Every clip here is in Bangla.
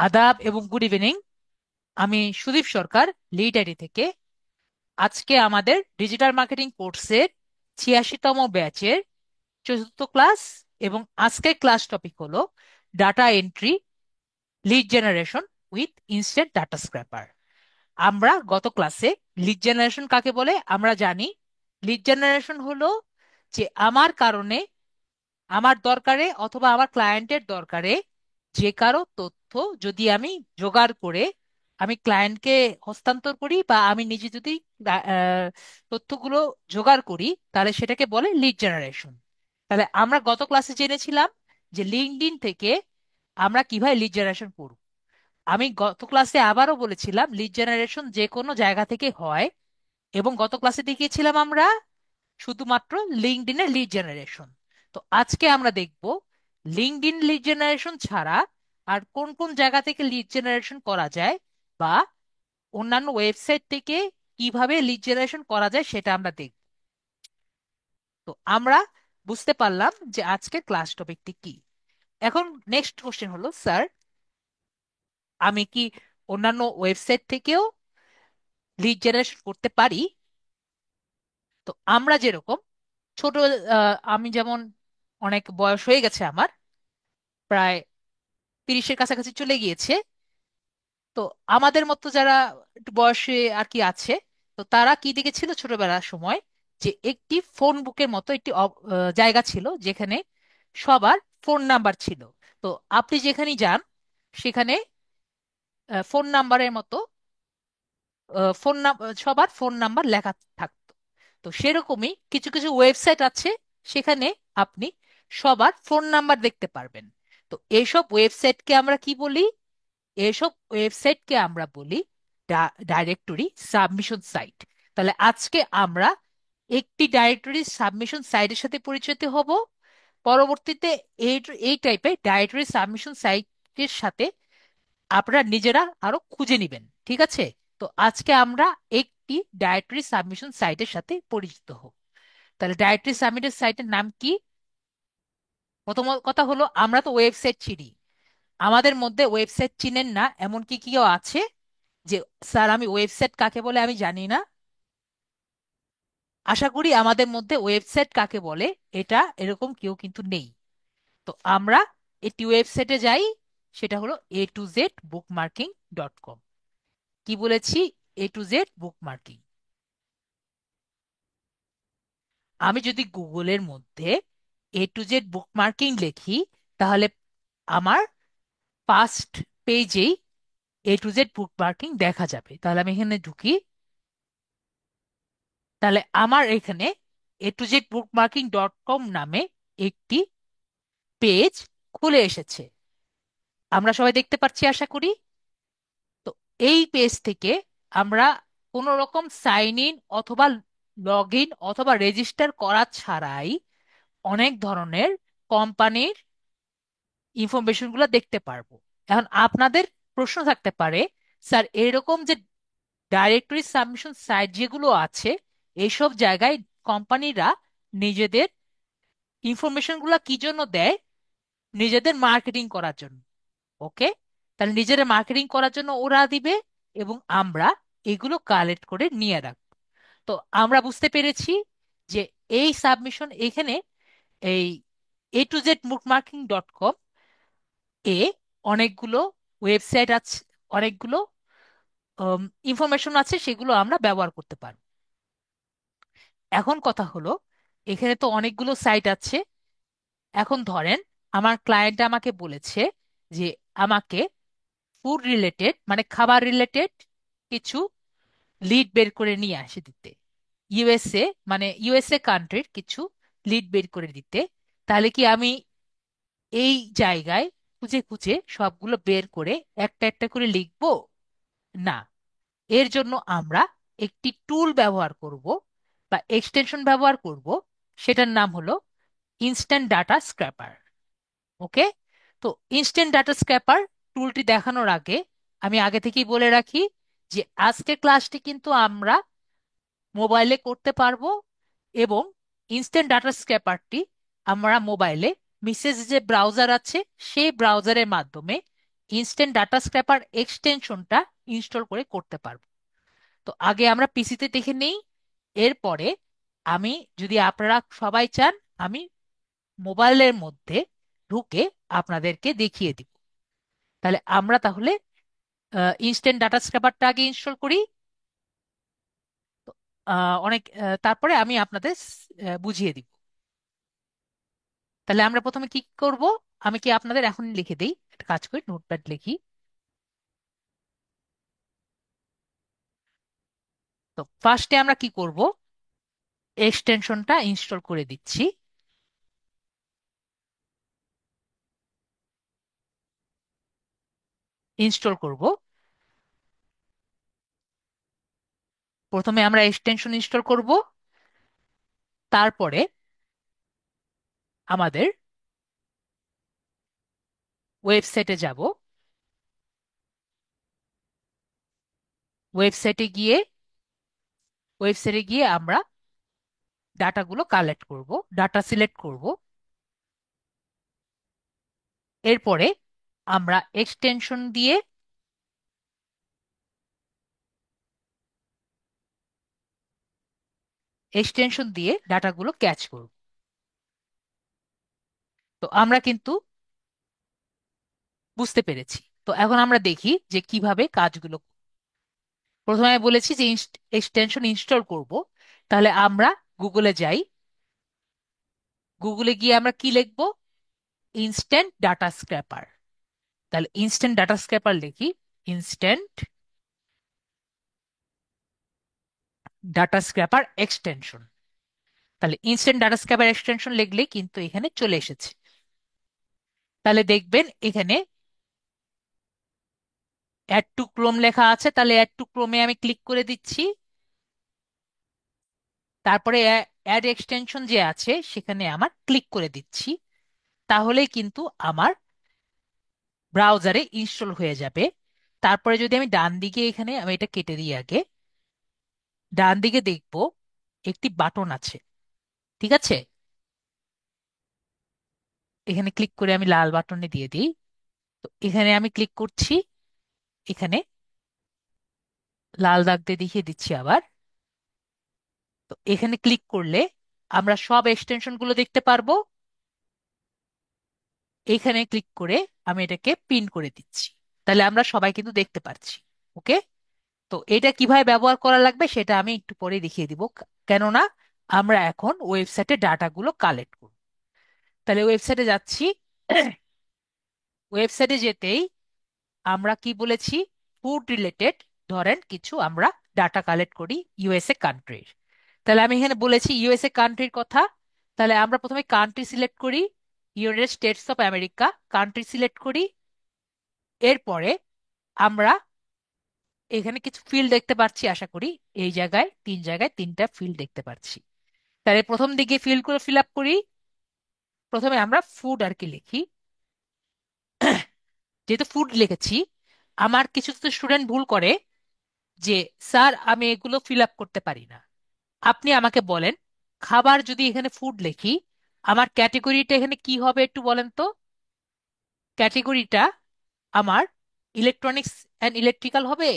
আদাব এবং গুড ইভিনিং। আমি সুদীপ সরকার, লিড আইডি থেকে। আজকে আমাদের ডিজিটাল মার্কেটিং কোর্সের 86তম ব্যাচের চতুর্থ ক্লাস, এবং আজকের ক্লাস টপিক হলো data entry, lead generation with instant data scraper. আমরা গত ক্লাসে লিড জেনারেশন কাকে বলে আমরা জানি। লিড জেনারেশন হলো যে আমার কারণে, আমার দরকারে অথবা আমার ক্লায়েন্টের দরকারে যে কারো তথ্য যদি আমি জোগাড় করে আমি ক্লায়েন্টকে হস্তান্তর করি, বা আমি নিজে যদি তথ্যগুলো জোগাড় করি, তাহলে সেটাকে বলে লিড জেনারেশন। তাহলে আমরা গত ক্লাসে জেনেছিলাম যে লিঙ্কডইন থেকে আমরা কিভাবে লিড জেনারেশন করব। আমি গত ক্লাসে আবারও বলেছিলাম লিড জেনারেশন যে কোনো জায়গা থেকে হয়, এবং গত ক্লাসে দেখিয়েছিলাম আমরা শুধুমাত্র লিঙ্কডইনের লিড জেনারেশন। তো আজকে আমরা দেখব লিঙ্কডইন লিড জেনারেশন ছাড়া আর কোন কোন জায়গা থেকে লিড জেনারেশন করা যায়, বা অন্যান্য ওয়েবসাইট থেকে কিভাবে লিড জেনারেশন করা যায় সেটা আমরা দেখব। তো আমরা বুঝতে পারলাম যে আজকের ক্লাস টপিকটি কি। এখন নেক্সট কোশ্চেন হলো, স্যার আমি কি অন্যান্য ওয়েবসাইট থেকেও লিড জেনারেশন করতে পারি? তো আমরা যেরকম ছোট, আমি যেমন অনেক বয়স হয়ে গেছে আমার, প্রায় 30-এর কাছাকাছি চলে গিয়েছে। তো আমাদের মতো যারা একটু বয়সে আর কি আছে, তো তারা কি দেখেছিল ছোটবেলার সময়, যে একটি ফোন বুকের মতো একটি জায়গা ছিল যেখানে সবার ফোন নাম্বার ছিল। তো আপনি যেখানেই যান সেখানে ফোন নাম্বারের মতো সবার ফোন নাম্বার লেখা থাকতো। তো সেরকমই কিছু কিছু ওয়েবসাইট আছে, সেখানে আপনি সবার ফোন নাম্বার দেখতে পারবেন। তো এইসব ওয়েবসাইটকে আমরা কি বলি? এসব ওয়েবসাইটকে আমরা বলি ডাইরেক্টরি সাবমিশন সাইট। তাহলে আজকে আমরা একটি ডাইরেক্টরি সাবমিশন সাইটের সাথে পরিচিত হব। পরবর্তীতে এই এই টাইপের ডাইরেক্টরি সাবমিশন সাইটের সাথে আপনারা নিজেরা আরো খুঁজে নেবেন, ঠিক আছে? তো আজকে আমরা একটি ডাইরেক্টরি সাবমিশন সাইটের সাথে পরিচিত হব। তাহলে ডাইরেক্টরি সাবমিশন সাইটের নাম কি? প্রথম কথা হলো, আমরা তো ওয়েবসাইট চিনি, আমাদের মধ্যে ওয়েবসাইট চিনেন না এমন কি কেউ আছে যে স্যার আমি ওয়েবসাইট কাকে বলে আমি জানি না? আশা করি আমাদের মধ্যে ওয়েবসাইট কাকে বলে এটা এরকম কেউ কিন্তু নেই। তো আমরা একটি ওয়েবসাইটে যাই, সেটা হলো A2Z bookmarking.com। কি বলেছি? A2Z bookmarking। আমি যদি গুগলের মধ্যে A2Z bookmarking লিখি, তাহলে আমার ফার্স্ট পেজেই A2Z bookmarking দেখা যাবে। তাহলে আমি এখানে ঢুকি, তাহলে আমার এখানে A2Z bookmarking.com নামে একটি পেজ খুলে এসেছে। আমরা সবাই দেখতে পাচ্ছি আশা করি। তো এই পেজ থেকে আমরা কোনো রকম সাইন ইন অথবা লগ ইন অথবা রেজিস্টার করা ছাড়াই অনেক ধরনের কোম্পানির ইনফরমেশনগুলো দেখতে পারবো। এখন আপনাদের প্রশ্ন থাকতে পারে, স্যার এরকম যে ডাইরেক্টরি সাবমিশন সাইট যেগুলো আছে, এইসব জায়গায় কোম্পানিরা নিজেদের ইনফরমেশনগুলো কি জন্য দেয়? নিজেদের মার্কেটিং করার জন্য। ওকে, তাহলে নিজেরা মার্কেটিং করার জন্য ওরা দিবে, এবং আমরা এগুলো কালেক্ট করে নিয়ে রাখবো। তো আমরা বুঝতে পেরেছি যে এই সাবমিশন এখানে, এই A2Z bookmarking.com এ অনেকগুলো ওয়েবসাইট আছে, অনেকগুলো ইনফরমেশন আছে, সেগুলো আমরা ব্যবহার করতে পারবো। এখন কথা হলো, এখানে তো অনেকগুলো সাইট আছে। এখন ধরেন আমার ক্লায়েন্ট আমাকে বলেছে যে আমাকে ফুড রিলেটেড, মানে খাবার রিলেটেড কিছু লিড বের করে নিয়ে আসে দিতে, ইউএসএ, মানে ইউএসএ কান্ট্রির কিছু লিড বের করে দিতে। তাহলে কি আমি এই জায়গায় খুঁজে খুঁজে সবগুলো বের করে একটা একটা করে লিখবো? না। এর জন্য আমরা একটি টুল ব্যবহার করব, বা এক্সটেনশন ব্যবহার করব। সেটার নাম হলো ইনস্ট্যান্ট ডাটা স্ক্র্যাপার। ওকে, তো ইনস্ট্যান্ট ডাটা স্ক্র্যাপার টুলটি দেখানোর আগে আমি আগে থেকেই বলে রাখি যে আজকের ক্লাসটি কিন্তু আমরা মোবাইলে করতে পারবো, এবং ইনস্ট্যান্ট ডাটা স্ক্র্যাপারটি আমরা মোবাইলে মিসেস যে ব্রাউজার আছে সেই ব্রাউজারের মাধ্যমে ইনস্ট্যান্ট ডাটা স্ক্র্যাপার এক্সটেনশনটা ইনস্টল করে করতে পারবো। তো আগে আমরা পিসিতে দেখে নেই, এরপরে আমি, যদি আপনারা সবাই চান, আমি মোবাইলের মধ্যে ঢুকে আপনাদেরকে দেখিয়ে দিব। তাহলে ইনস্ট্যান্ট ডাটা স্ক্র্যাপারটা আগে ইনস্টল করি। তো, তারপরে আমি আপনাদের বুঝিয়ে দিব। তাহলে আমরা প্রথমে কি করব, আমি কি আপনাদের এখন লিখে দিই, একটা কাজ করি, নোটপ্যাড লিখি। তো ফার্স্টে আমরা কি করব, এক্সটেনশনটা ইনস্টল করে দিচ্ছি। ইনস্টল করব, প্রথমে আমরা এক্সটেনশন ইনস্টল করব, তারপরে আমাদের ওয়েবসাইটে যাব। ওয়েবসাইটে গিয়ে ওয়েবসাইটে গিয়ে আমরা ডাটাগুলো কালেক্ট করব, ডাটা সিলেক্ট করব। এরপরে আমরা এক্সটেনশন দিয়ে ডাটাগুলো ক্যাচ করব। তো আমরা কিন্তু বুঝতে পেরেছি। তো এখন আমরা দেখি যে কিভাবে কাজগুলো। প্রথমে আমি বলেছি যে এক্সটেনশন ইনস্টল করব। তাহলে আমরা গুগলে যাই। গুগলে গিয়ে আমরা কি লিখব, ইনস্ট্যান্ট ডাটা স্ক্র্যাপার। তাহলে ইনস্ট্যান্ট ডাটা স্ক্র্যাপার লিখি, ইনস্ট্যান্ট ডাটা স্ক্র্যাপার এক্সটেনশন। তাহলে ইনস্ট্যান্ট ডাটা স্ক্র্যাপার এক্সটেনশন লিখলেই কিন্তু এখানে চলে এসেছে। তাহলে দেখবেন এখানে অ্যাড টু ক্রোম লেখা আছে, তাহলে অ্যাড টু ক্রোমে আমি ক্লিক করে দিচ্ছি। তারপরে অ্যাড এক্সটেনশন যে আছে সেখানে আমার ক্লিক করে দিচ্ছি। তাহলেই কিন্তু আমার ব্রাউজারে ইনস্টল হয়ে যাবে। তারপরে যদি আমি ডান দিকে, এখানে আমি এটা কেটে দিই আগে, ডান দিকে দেখব একটি বাটন আছে, ঠিক আছে? এখানে ক্লিক করে আমি লাল বাটনে দিয়ে দিই। তো এখানে আমি ক্লিক করছি, এখানে লাল দাগ দিয়ে দেখিয়ে দিচ্ছি আবার। তো এখানে ক্লিক করলে আমরা সব এক্সটেনশন গুলো দেখতে পারবো। এখানে ক্লিক করে আমি এটাকে পিন করে দিচ্ছি। তাহলে আমরা সবাই কিন্তু দেখতে পাচ্ছি। ওকে। তো এটা কিভাবে ব্যবহার করা লাগবে সেটা আমি একটু পরে দেখিয়ে দিব, কেননা আমরা এখন ওয়েবসাইটে ডাটাগুলো কালেক্ট করব। তাহলে ওয়েবসাইটে যাচ্ছি। ওয়েবসাইটে যেতেই আমরা কি বলেছি, ফুড রিলেটেড ধরেন কিছু আমরা ডাটা কালেক্ট করি ইউএসএ কান্ট্রির। তাহলে আমি এখানে বলেছি ইউএসএ কান্ট্রির কথা। তাহলে আমরা প্রথমে কান্ট্রি সিলেক্ট করি, United states of America country select করি। এরপরে আমরা এখানে কিছু ফিল্ড দেখতে পাচ্ছি আশা করি। এই জায়গায় তিন জায়গায় তিনটা ফিল্ড দেখতে পাচ্ছি। তাহলে প্রথম দিকে ফিল্ডগুলো ফিল আপ করি। প্রথমে আমরা ফুড আর কি লিখি। যেহেতু ফুড লিখেছি, আমার কিছু কিছু স্টুডেন্ট ভুল করে যে স্যার আমি এগুলো ফিল আপ করতে পারি না। আপনি আমাকে বলেন, খাবার যদি এখানে ফুড লিখি, আমার ক্যাটেগরিটা এখানে কি হবে একটু বলেন তো। ক্যাটেগরিটা আমার ইলেকট্রনিক্স অ্যান্ড ইলেকট্রিক্যাল হবে,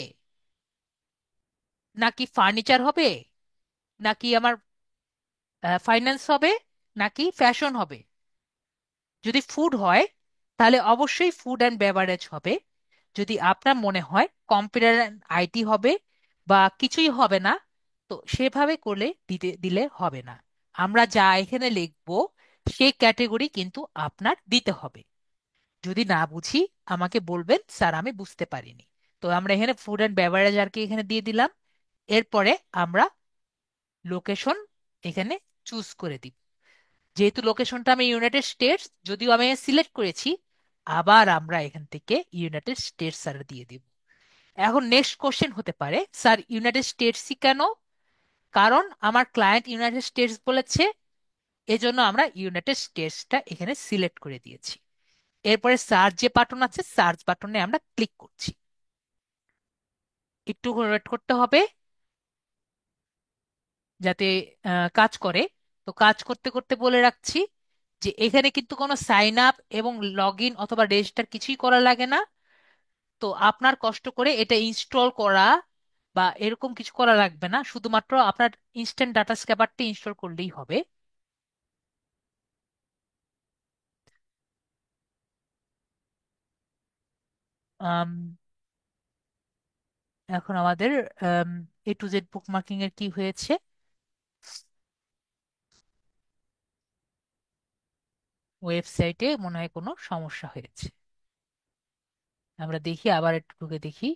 নাকি ফার্নিচার হবে, নাকি আমার ফাইন্যান্স হবে, নাকি ফ্যাশন হবে? যদি ফুড হয় তাহলে অবশ্যই ফুড অ্যান্ড বেভারেজ হবে। যদি আপনার মনে হয় কম্পিউটার অ্যান্ড আইটি হবে বা কিছুই হবে না, তো সেভাবে করলে দিলে হবে না। আমরা যা এখানে লিখব সেই ক্যাটেগরি কিন্তু আপনার দিতে হবে। যদি না বুঝি আমাকে বলবেন, স্যার আমি বুঝতে পারিনি। তো আমরা এখানে ফুড অ্যান্ড বেভারেজ আর কি এখানে দিয়ে দিলাম। এরপরে আমরা লোকেশন এখানে চুজ করে দিব। যেহেতু লোকেশনটা আমি ইউনাইটেড স্টেটস, যদিও আমি সিলেক্ট করেছি, আবার আমরা এখান থেকে ইউনাইটেড স্টেটস আর দিয়ে দিব। এখন নেক্সট কোশ্চেন হতে পারে, স্যার ইউনাইটেড স্টেটসই কেন? কারণ আমার ক্লায়েন্ট ইউনাইটেড স্টেটস বলেছে, এজন্য আমরা ইউনাইটেড স্টেটসটা এখানে সিলেক্ট করে দিয়েছি। এরপরে সার্চ যে বাটন আছে, সার্চ বাটনে আমরা ক্লিক করছি। একটু ওয়েট করতে হবে যাতে কাজ করে। তো কাজ করতে করতে বলে রাখছি যে এখানে কিন্তু কোনো সাইন আপ এবং লগ ইন অথবা রেজিস্টার কিছুই করা লাগে না। তো আপনার কষ্ট করে এটা ইনস্টল করা বা এরকম কিছু করা লাগবে না, শুধুমাত্র আপনার ইনস্ট্যান্ট ডাটা স্ক্যাপারটি ইনস্টল করলেই হবে। আম, এখন আমাদের A to Z বুকমার্কিং এর কি হয়েছে? ওয়েবসাইটে মনে হয় কোনো সমস্যা হয়েছে। আমরা দেখি, আবার একটু ঢুকে দেখি।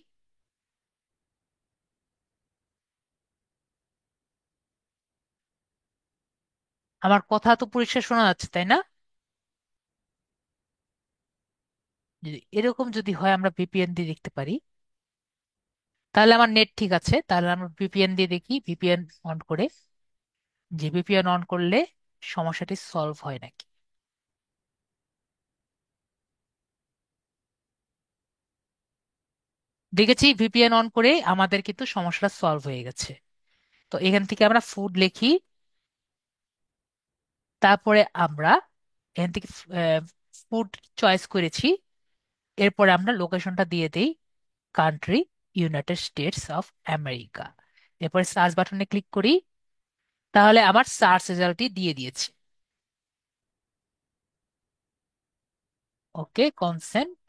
আমার কথা তো পরিষ্কার শোনা যাচ্ছে, তাই না? যদি এরকম যদি হয়, আমরা ভিপিএন দিয়ে দেখতে পারি। তাহলে আমার নেট ঠিক আছে, তাহলে আমরা ভিপিএন দিয়ে দেখি, ভিপিএন অন করে, যে ভিপিএন অন করলে সমস্যাটি সলভ হয় নাকি। দেখেছি ভিপিএন অন করে আমাদের কিন্তু সমস্যাটা সলভ হয়ে গেছে। তো এখান থেকে আমরা ফুড লিখি, তারপরে আমরা এখান থেকে ফুড চয়েস করেছি, এরপরে আমরা লোকেশনটা দিয়ে দেই, country United states of America. এরপরে সার্চ বাটনে ক্লিক করি, তাহলে আমার সার্চ রেজাল্টটি দিয়ে দিয়েছে। ওকে, কনসেন্ট।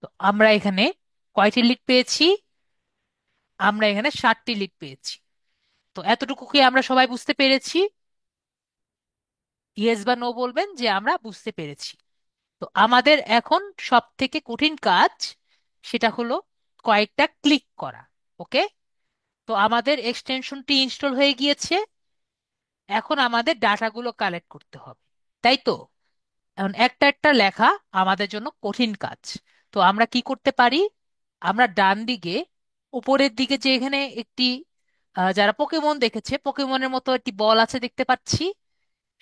তো আমরা এখানে কয়টি লিড পেয়েছি? আমরা এখানে 7টি লিড পেয়েছি। তো এতটুকু কি আমরা সবাই বুঝতে পেরেছি? ইয়েস বা নো বলবেন যে আমরা বুঝতে পেরেছি। তো আমাদের এখন সব থেকে কঠিন কাজ, সেটা হলো কয়েকটা ক্লিক করা। ওকে, তো আমাদের এক্সটেনশনটি ইনস্টল হয়ে গিয়েছে। এখন আমাদের ডাটাগুলো কালেক্ট করতে হবে, তাই তো? এখন একটা একটা লেখা আমাদের জন্য কঠিন কাজ। তো আমরা কি করতে পারি? আমরা ডান দিকে উপরের দিকে যে এখানে একটি যারা পোকেমন দেখেছে, পোকেমনের মতো একটি বল আছে দেখতে পাচ্ছি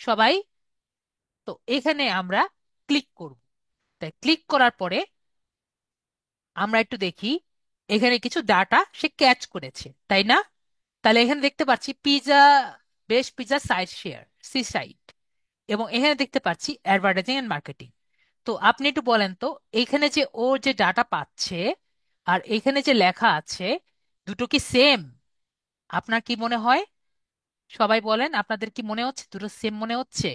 সবাই। তো এখানে আমরা ক্লিক করব। তাই ক্লিক করার পরে আমরা একটু দেখি, এখানে কিছু ডাটা সে ক্যাচ করেছে, তাই না? তাহলে এখানে দেখতে পাচ্ছি pizza, best pizza site share, see site, এবং এখানে দেখতে পাচ্ছি অ্যাডভার্টাইজিং এন্ড মার্কেটিং। তো আপনি একটু বলেন তো, এখানে যে ও যে ডাটা পাচ্ছে আর এখানে যে লেখা আছে, দুটো কি সেম? আপনার কি মনে হয়? সবাই বলেন, আপনাদের কি মনে হচ্ছে দুটো সেম মনে হচ্ছে?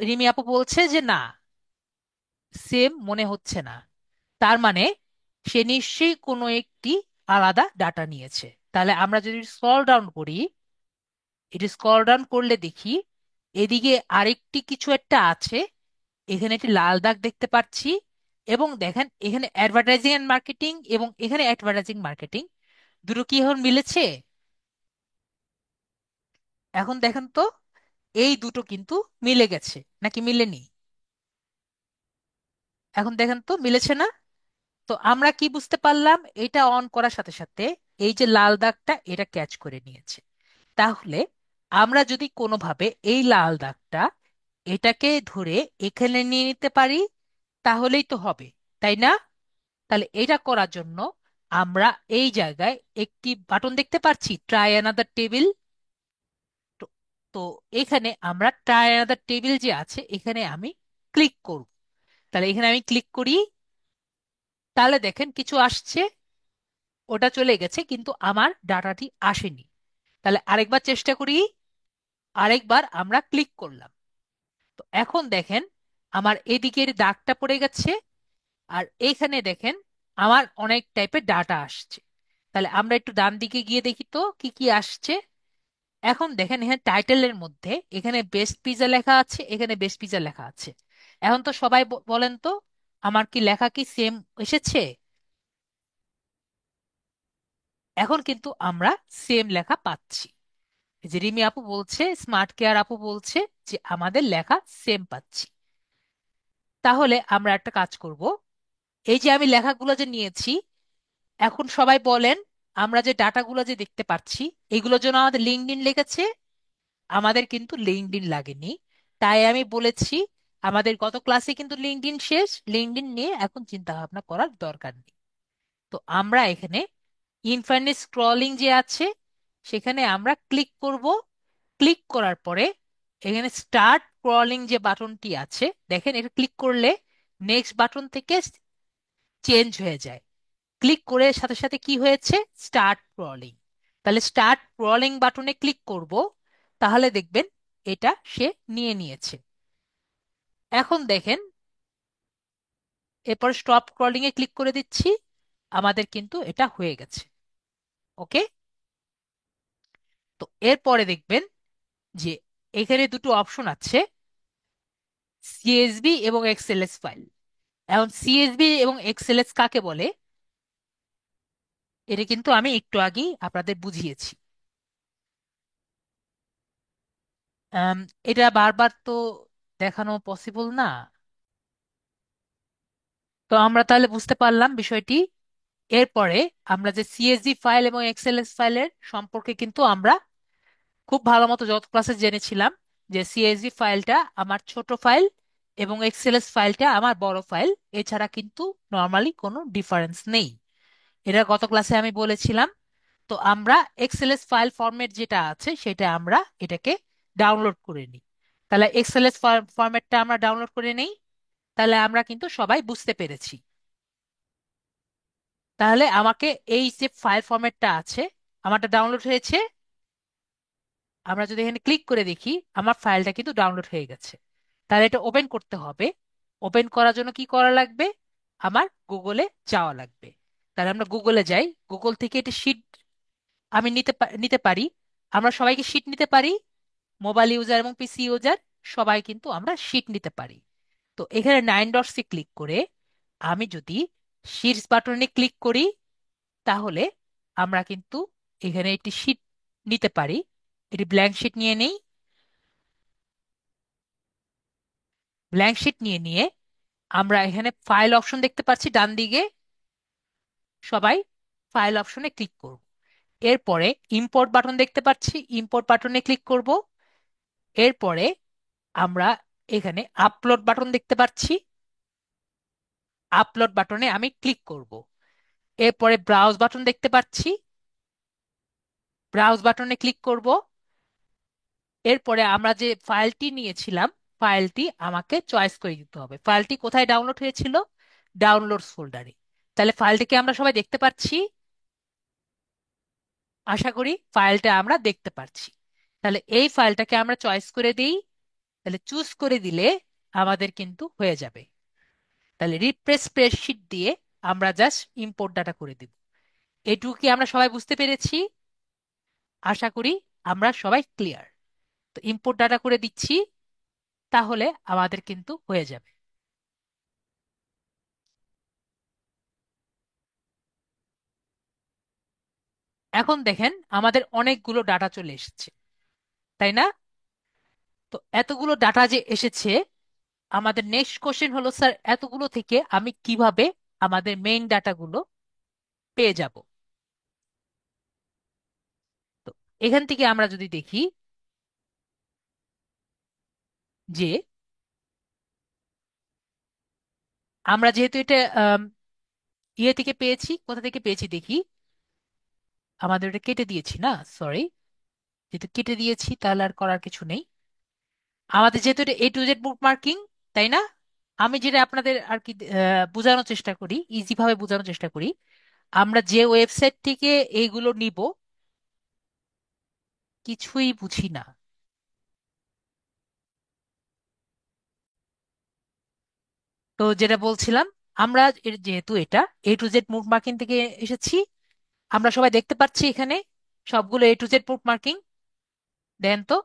রিমি আপু বলছে যে না, সেম মনে হচ্ছে না। তার মানে সে নিশ্চয়ই কোনো একটি আলাদা ডাটা নিয়েছে। তাহলে আমরা যদি স্ক্রল ডাউন করি, এটি স্ক্রল ডাউন করলে দেখি এদিকে আরেকটি কিছু একটা আছে। এখানে একটি লাল দাগ দেখতে পাচ্ছি, এবং দেখেন এখানে অ্যাডভার্টাইজিং এন্ড মার্কেটিং এবং এখানে অ্যাডভার্টাইজিং মার্কেটিং, দুটো কি এখন মিলেছে? এখন দেখেন তো, এই দুটো কিন্তু মিলে গেছে নাকি মিলেনি? এখন দেখেন তো মিলেছে না? তো আমরা কি বুঝতে পারলাম? এটা অন করার সাথে সাথে এই যে লাল দাগটা এটা ক্যাচ করে নিয়েছে। তাহলে আমরা যদি কোনোভাবে এই লাল দাগটা এটাকে ধরে এখানে নিয়ে নিতে পারি, তাহলেই তো হবে, তাই না? তাহলে এটা করার জন্য আমরা এই জায়গায় একটি বাটন দেখতে পাচ্ছি, ট্রাই অ্যানাদার টেবিল। তো তো এখানে আমরা ট্রাই অ্যানাদার টেবিল যে আছে, এখানে আমি ক্লিক করব। তাহলে এখানে আমি ক্লিক করি, তাহলে দেখেন কিছু আসছে, ওটা চলে গেছে কিন্তু আমার ডাটাটি আসেনি। তাহলে আরেকবার চেষ্টা করি, আরেকবার আমরা ক্লিক করলাম। তো এখন দেখেন আমার এদিকের দাগটা পড়ে গেছে, আর এইখানে দেখেন আমার অনেক টাইপের ডাটা আসছে। তাহলে আমরা একটু ডান দিকে গিয়ে দেখি তো কি কি আসছে। এখন দেখেন এখানে টাইটেলের মধ্যে এখানে বেস্ট পিজা লেখা আছে, এখানে বেস্ট পিজা লেখা আছে। এখন তো সবাই বলেন তো, আমার কি লেখা কি সেম এসেছে? এখন কিন্তু আমরা সেম লেখা পাচ্ছি। এই যে রিমি আপু বলছে, স্মার্ট কেয়ার আপু বলছে যে আমাদের লেখা সেম পাচ্ছি। তাহলে আমরা একটা কাজ করব, এই যে আমি লেখাগুলো যে নিয়েছি, এখন সবাই বলেন, আমরা যে ডাটাগুলো যে দেখতে পাচ্ছি, এগুলোর জন্য আমাদের লিঙ্কডইন লেগেছে? আমাদের কিন্তু লিঙ্কডইন লাগেনি। তাই আমি বলেছি আমাদের গত ক্লাসে কিন্তু লিঙ্কডইন শেষ, লিঙ্কডইন নিয়ে এখন চিন্তা ভাবনা করার দরকার নেই। তো আমরা এখানে ইনফাইনাইট স্ক্রলিং যে আছে, সেখানে আমরা ক্লিক করব। ক্লিক করার পরে এখানে স্টার্ট ক্রলিং যে বাটনটি আছে, দেখেন এটা ক্লিক করলে নেক্সট বাটন থেকে চেঞ্জ হয়ে যায়। ক্লিক করে সাথে সাথে কি হয়েছে, স্টার্ট ক্রলিং। তাহলে স্টার্ট ক্রলিং বাটনে ক্লিক করব, তাহলে দেখবেন এটা সে নিয়ে নিয়েছে। এখন দেখেন, এরপর স্টপ ক্রলিং এ ক্লিক করে দিচ্ছি, আমাদের কিন্তু এটা হয়ে গেছে। ওকে। তো এরপরে দেখবেন যে এখানে দুটো অপশন আছে, সিএসভি এবং এক্সএলএস ফাইল। এখন সিএসভি এবং এক্সএলএস কাকে বলে, এটা কিন্তু আমি একটু আগেই আপনাদের বুঝিয়েছি। আম, এটা বারবার তো দেখানো পসিবল না। তো আমরা তাহলে বুঝতে পারলাম বিষয়টি। এরপরে আমরা যে সিএসভি ফাইল এবং এক্সএলএস ফাইলের সম্পর্কে কিন্তু আমরা খুব ভালো মতো যত ক্লাসে জেনেছিলাম যে সিএসভি ফাইলটা আমার ছোট ফাইল এবং এক্সএলএস ফাইলটা আমার বড় ফাইল। এছাড়া কিন্তু নর্মালি কোনো ডিফারেন্স নেই। এটা গত ক্লাসে আমি বলেছিলাম। তো আমরা এক্সএলএস ফাইল ফরম্যাট যেটা আছে সেটা আমরা এটাকে ডাউনলোড করে নিই। তাহলে এক্সএলএস ফরম্যাটটা আমরা ডাউনলোড করে নেই। তাহলে আমরা কিন্তু সবাই বুঝতে পেরেছি। তাহলে আমাকে এই যে ফাইল ফরম্যাটটা আছে, আমারটা ডাউনলোড হয়েছে। আমরা যদি এখানে ক্লিক করে দেখি, আমার ফাইলটা কিন্তু ডাউনলোড হয়ে গেছে। তাহলে এটা ওপেন করতে হবে। ওপেন করার জন্য কি করা লাগবে, আমার গুগলে যাওয়া লাগবে। তাহলে আমরা গুগলে যাই, গুগল থেকে এটা শিট আমি নিতে পারি। আমরা সবাইকে শিট নিতে পারি, মোবাইল ইউজার এবং পিসি ইউজার সবাই কিন্তু আমরা শিট নিতে পারি। তো এখানে 9 ডটসে ক্লিক করে আমি যদি শিটস বাটনে ক্লিক করি, তাহলে আমরা কিন্তু এখানে একটি শিট নিতে পারি। এটি ব্ল্যাঙ্ক শিট নিয়ে নেই। ব্ল্যাঙ্ক শিট নিয়ে নিয়ে আমরা এখানে ফাইল অপশন দেখতে পাচ্ছি ডান দিকে, সবাই ফাইল অপশনে ক্লিক করব। এরপরে ইম্পোর্ট বাটন দেখতে পাচ্ছি, ইম্পোর্ট বাটনে ক্লিক করব। এরপরে আমরা এখানে আপলোড বাটন দেখতে পাচ্ছি, আপলোড বাটনে আমি ক্লিক করব। এরপরে ব্রাউজ বাটন দেখতে পাচ্ছি, ব্রাউজ বাটনে ক্লিক করব। এরপরে আমরা যে ফাইলটি নিয়েছিলাম, ফাইলটি আমাকে চয়েস করে দিতে হবে। ফাইলটি কোথায় ডাউনলোড হয়েছিল, ডাউনলোডস ফোল্ডারে। তাহলে ফাইলটিকে আমরা সবাই দেখতে পাচ্ছি, আশা করি ফাইলটা আমরা দেখতে পাচ্ছি। তাহলে এই ফাইলটাকে আমরা চয়েস করে দিই। তাহলে চুজ করে দিলে আমাদের কিন্তু হয়ে যাবে। তাহলে রিপ্রেস স্প্রেডশিট দিয়ে আমরা জাস্ট ইম্পোর্ট ডাটা করে দিব। এটুকু কি আমরা সবাই বুঝতে পেরেছি? আশা করি আমরা সবাই ক্লিয়ার। তো ইম্পোর্ট ডাটা করে দিচ্ছি, তাহলে আমাদের কিন্তু হয়ে যাবে। এখন দেখেন আমাদের অনেকগুলো ডাটা চলে এসেছে, তাই না? তো এতগুলো ডাটা যে এসেছে, আমাদের নেক্সট কোশ্চেন হলো, স্যার এতগুলো থেকে আমি কিভাবে আমাদের মেইন ডাটাগুলো পেয়ে যাব? তো এখান থেকে আমরা যদি দেখি যে আমরা যেহেতু এটা ইয়ে থেকে পেয়েছি, কোথা থেকে পেয়েছি দেখি। আমাদের এটা কেটে দিয়েছি না, সরি। যেহেতু কেটে দিয়েছি তাহলে আর করার কিছু নেই। আমাদের যেহেতু এটা A to Z book marking, তাই না? আমি যেটা আপনাদের আর কি বোঝানোর চেষ্টা করি, ইজি ভাবে বোঝানোর চেষ্টা করি। আমরা যে ওয়েবসাইট থেকে এইগুলো নিব, কিছুই বুঝি না। তো যেটা বলছিলাম, আমরা যেহেতু এটা A to Z book marking থেকে এসেছি, আমরা সবাই দেখতে পাচ্ছি এখানে সবগুলো A to Z book marking. Then তো,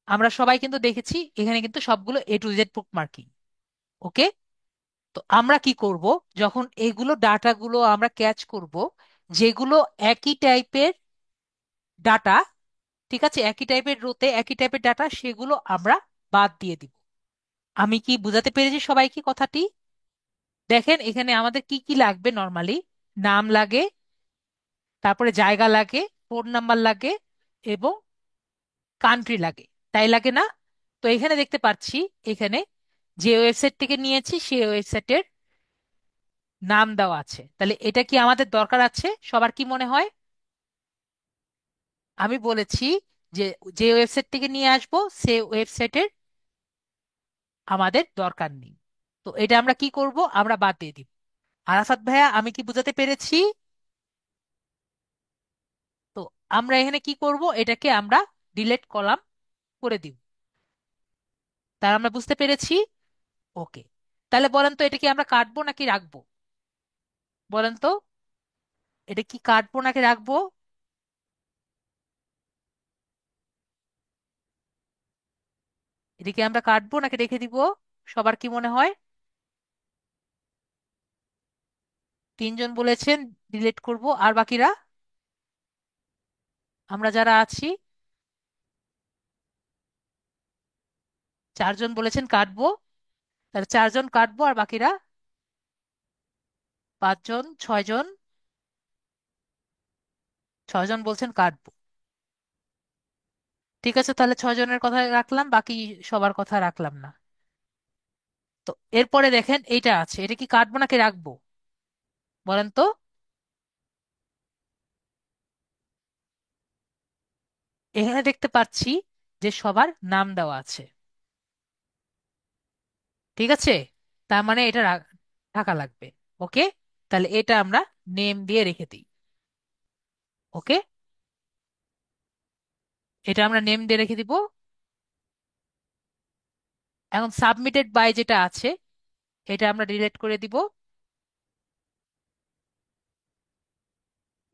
আমরা সবাই কিন্তু দেখেছি এখানে কিন্তু সবগুলো A to Z book marking. Okay. তো আমরা কি করব, যখন এগুলো ডাটাগুলো আমরা ক্যাচ করব, যেগুলো একই টাইপের ডাটা, ঠিক আছে, একই টাইপের রোতে একই টাইপের ডাটা, সেগুলো আমরা বাদ দিয়ে দিব। আমি কি বুঝাতে পেরেছি সবাইকে কথাটি? দেখেন এখানে আমাদের কি কি লাগবে নর্মালি, নাম লাগে, তারপরে জায়গা লাগে, ফোন নাম্বার লাগে, এবং কান্ট্রি লাগে, তাই লাগে না? তো এখানে দেখতে পাচ্ছি, এখানে যে ওয়েবসাইট থেকে নিয়েছি সেই ওয়েবসাইটের নাম দেওয়া আছে। তাহলে এটা কি আমাদের দরকার আছে? সবার কি মনে হয়? আমি বলেছি যে যে ওয়েবসাইট থেকে নিয়ে আসবো সে ওয়েবসাইটের আমাদের দরকার নেই। তো এটা আমরা কি করব, আমরা বাদ দিয়ে দিব। আরাফাত ভাইয়া, আমি কি বুঝাতে পেরেছি? তো আমরা এখানে কি করব, এটাকে আমরা ডিলিট কলাম করে দিব। তার আমরা বুঝতে পেরেছি। ওকে, তাহলে বলেন তো এটা কি আমরা কাটবো নাকি রাখবো? বলেন তো, এটা কি কাটবো নাকি রাখবো? এটা কি আমরা কাটবো নাকি রেখে দিব? সবার কি মনে হয়? তিনজন বলেছেন ডিলিট করব, আর বাকিরা, আমরা যারা আছি, চারজন বলেছেন কাটবো। তাহলে চারজন কাটবো, আর বাকিরা পাঁচজন, ছয়জন, ছয়জন বলছেন কাটবো। ঠিক আছে, তাহলে ছয়জনের কথা রাখলাম, বাকি সবার কথা রাখলাম না। তো এরপরে দেখেন এইটা আছে, এটা কি কাটবো নাকি রাখবো? বলেন তো। এখানে দেখতে পাচ্ছি যে সবার নাম দেওয়া আছে। ঠিক আছে, তার মানে এটা থাকা লাগবে। ওকে, তাহলে এটা আমরা নেম দিয়ে রেখে দিই। ওকে, এটা আমরা নেম দিয়ে রেখে দিব। এখন সাবমিটেড বাই যেটা আছে, এটা আমরা ডিলিট করে দিব।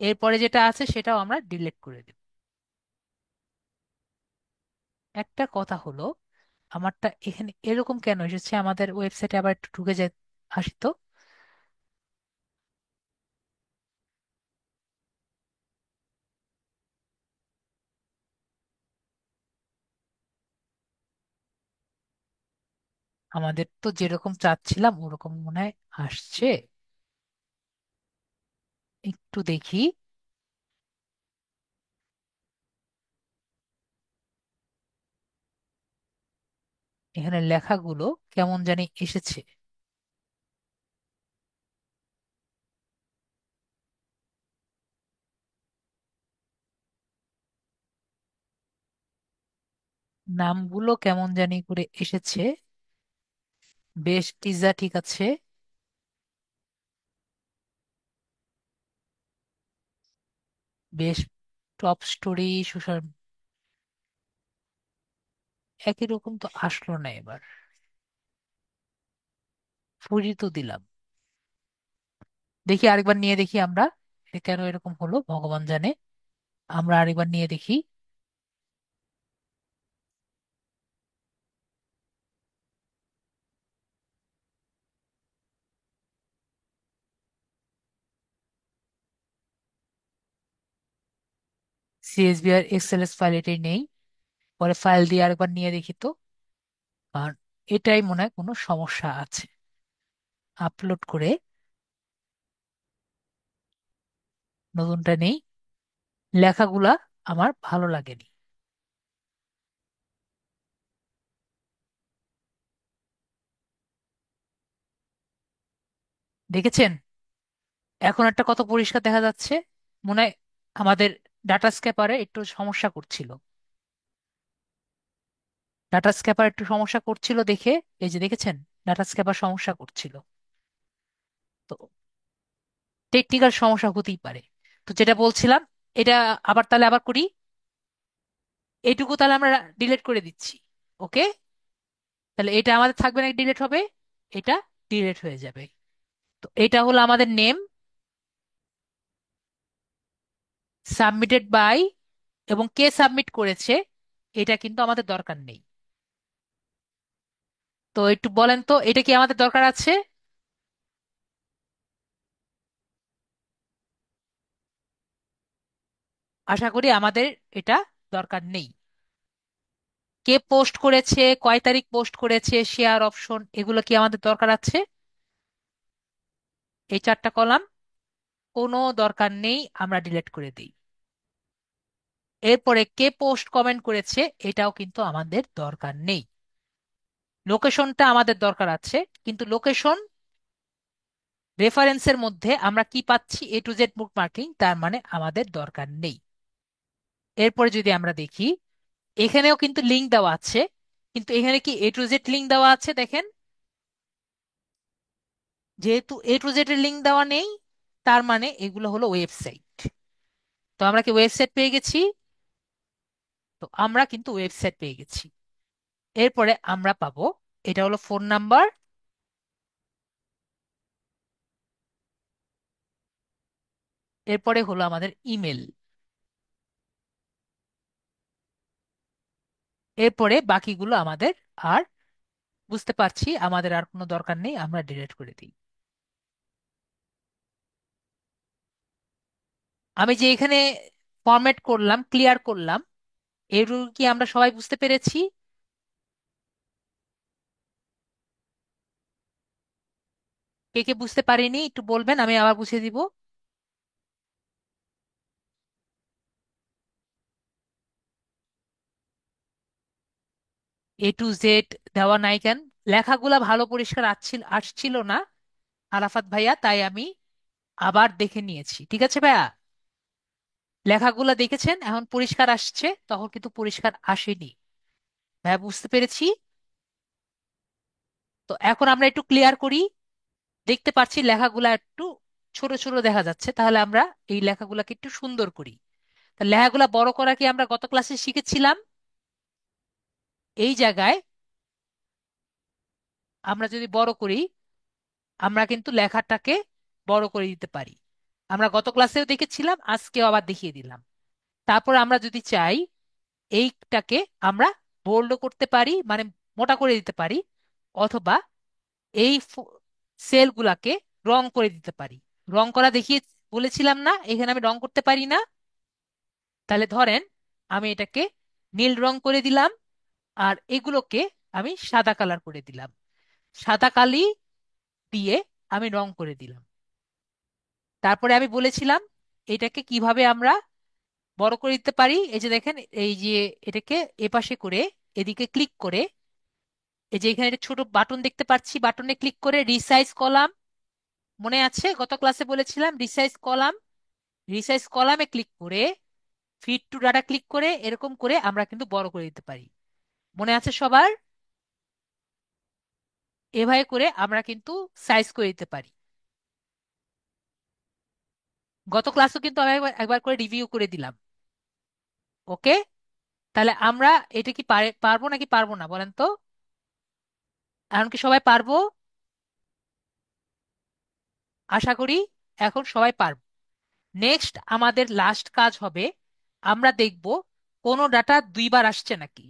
এরপরে যেটা আছে সেটাও আমরা ডিলিট করে দিব। একটা কথা হলো, আমারটা এখানে এরকম কেন এসেছে? আমাদের ওয়েবসাইটে আবার একটু ঢুকে যায়, আসি তো। আমাদের তো যেরকম চাচ্ছিলাম ওরকম মনে হয় আসছে। একটু দেখি। এখানে লেখাগুলো কেমন জানি এসেছে। নামগুলো কেমন জানি করে এসেছে। বেশ, পিৎজা ঠিক আছে। বেশ, টপ স্টোরি, সুসার, একই রকম তো আসলো না এবার। ফুরি তো দিলাম। দেখি আরেকবার নিয়ে দেখি আমরা, এ কেন এরকম হলো ভগবান জানে। আমরা আরেকবার নিয়ে দেখি। সিএসভি আর এক্সএলএস ফাইল এটাই নেই। পরে ফাইল দিয়ে আরেকবার নিয়ে দেখি তো। কারণ এটাই মনে হয় কোনো সমস্যা আছে। আপলোড করে নতুনটা নেই। লেখাগুলা আমার ভালো লাগেনি। দেখেছেন? এখন একটা কত পরিষ্কার দেখা যাচ্ছে। মনে হয় আমাদের ডাটা স্ক্যাপারে একটু সমস্যা করছিল। ডাটা স্ক্যাপার একটু সমস্যা করছিল দেখে, এই যে দেখেছেন, ডাটা স্ক্যাপার সমস্যা করছিল। তো টেকনিক্যাল সমস্যা হতেই পারে। তো যেটা বলছিলাম, এটা আবার তাহলে আবার করি। এইটুকু তাহলে আমরা ডিলিট করে দিচ্ছি। ওকে, তাহলে এটা আমাদের থাকবে না, ডিলিট হবে। এটা ডিলিট হয়ে যাবে। তো এটা হলো আমাদের নেম, সাবমিটেড বাই, এবং কে সাবমিট করেছে এটা কিন্তু আমাদের দরকার নেই। তো একটু বলেন তো, এটা কি আমাদের দরকার আছে? আশা করি আমাদের এটা দরকার নেই। কে পোস্ট করেছে, কয় তারিখ পোস্ট করেছে, শেয়ার অপশন, এগুলো কি আমাদের দরকার আছে? এই চারটা কলাম কোনো দরকার নেই, আমরা ডিলিট করে দিই। এরপরে কে পোস্ট কমেন্ট করেছে এটাও কিন্তু আমাদের দরকার নেই। লোকেশনটা আমাদের দরকার আছে, কিন্তু লোকেশন রেফারেন্সের মধ্যে আমরা কি পাচ্ছি, A to Z book marking, তার মানে আমাদের দরকার নেই। এরপরে যদি আমরা দেখি, এখানেও কিন্তু লিঙ্ক দেওয়া আছে, কিন্তু এখানে কি A to Z লিঙ্ক দেওয়া আছে দেখেন। যেহেতু A to Z এর লিঙ্ক দেওয়া নেই, তার মানে এগুলো হলো ওয়েবসাইট। তো আমরা কি ওয়েবসাইট পেয়ে গেছি? তো আমরা কিন্তু ওয়েবসাইট পেয়ে গেছি। এরপরে আমরা পাবো, এটা হলো ফোন নাম্বার, এরপরে হলো আমাদের ইমেল, এরপরে বাকিগুলো আমাদের আর বুঝতে পারছি আমাদের আর কোনো দরকার নেই, আমরা ডিলিট করে দিই। আমি যে এখানে ফরম্যাট করলাম, ক্লিয়ার করলাম, এগুলো কি আমরা সবাই বুঝতে পেরেছি? কে কে বুঝতে পারিনি একটু বলবেন, আমি আবার বুঝিয়ে দিব। A to Z দেওয়া নাই কেন? লেখাগুলা ভালো পরিষ্কার আসছিল না আরাফাত ভাইয়া, তাই আমি আবার দেখে নিয়েছি। ঠিক আছে ভাইয়া, লেখাগুলা দেখেছেন, এখন পরিষ্কার আসছে, তখন কিন্তু পরিষ্কার আসেনি। ভাইয়া বুঝতে পেরেছি। তো এখন আমরা একটু ক্লিয়ার করি। দেখতে পাচ্ছি লেখাগুলা একটু ছোট ছোট দেখা যাচ্ছে, তাহলে আমরা এই লেখাগুলাকে একটু সুন্দর করি। তা লেখাগুলা বড় করা কি আমরা গত ক্লাসে শিখেছিলাম? এই জায়গায় আমরা যদি বড় করি, আমরা কিন্তু লেখাটাকে বড় করে দিতে পারি। আমরা গত ক্লাসেও দেখেছিলাম, আজকেও আবার দেখিয়ে দিলাম। তারপর আমরা যদি চাই, এইটাকে আমরা বোল্ড করতে পারি, মানে মোটা করে দিতে পারি, অথবা এই সেলগুলাকে রং করে দিতে পারি। রং করা দেখিয়ে বলেছিলাম না, এখানে আমি রং করতে পারি না? তাহলে ধরেন আমি এটাকে নীল রং করে দিলাম, আর এগুলোকে আমি সাদা কালার করে দিলাম, সাদা কালি দিয়ে আমি রং করে দিলাম। তারপরে আমি বলেছিলাম এটাকে কিভাবে আমরা বড় করে দিতে পারি। এই যে দেখেন, এই যে এটাকে এপাশে করে, এদিকে ক্লিক করে, এই যে এখানে একটা ছোট বাটন দেখতে পাচ্ছি, বাটনে ক্লিক করে রিসাইজ কলাম, মনে আছে গত ক্লাসে বলেছিলাম রিসাইজ কলাম, রিসাইজ কলামে ক্লিক করে ফিট টু ডাটা ক্লিক করে এরকম করে আমরা কিন্তু বড় করে দিতে পারি। মনে আছে সবার? এভাবে করে আমরা কিন্তু সাইজ করে দিতে পারি। গত ক্লাসও কিন্তু আমি একবার একবার করে রিভিউ করে দিলাম। ওকে, তাহলে আমরা এটা কি পারবো নাকি পারবো না বলেন তো? এখন কি সবাই পারবো? আশা করি এখন সবাই পারবো। নেক্সট আমাদের লাস্ট কাজ হবে, আমরা দেখব কোনো ডাটা দুইবার আসছে নাকি।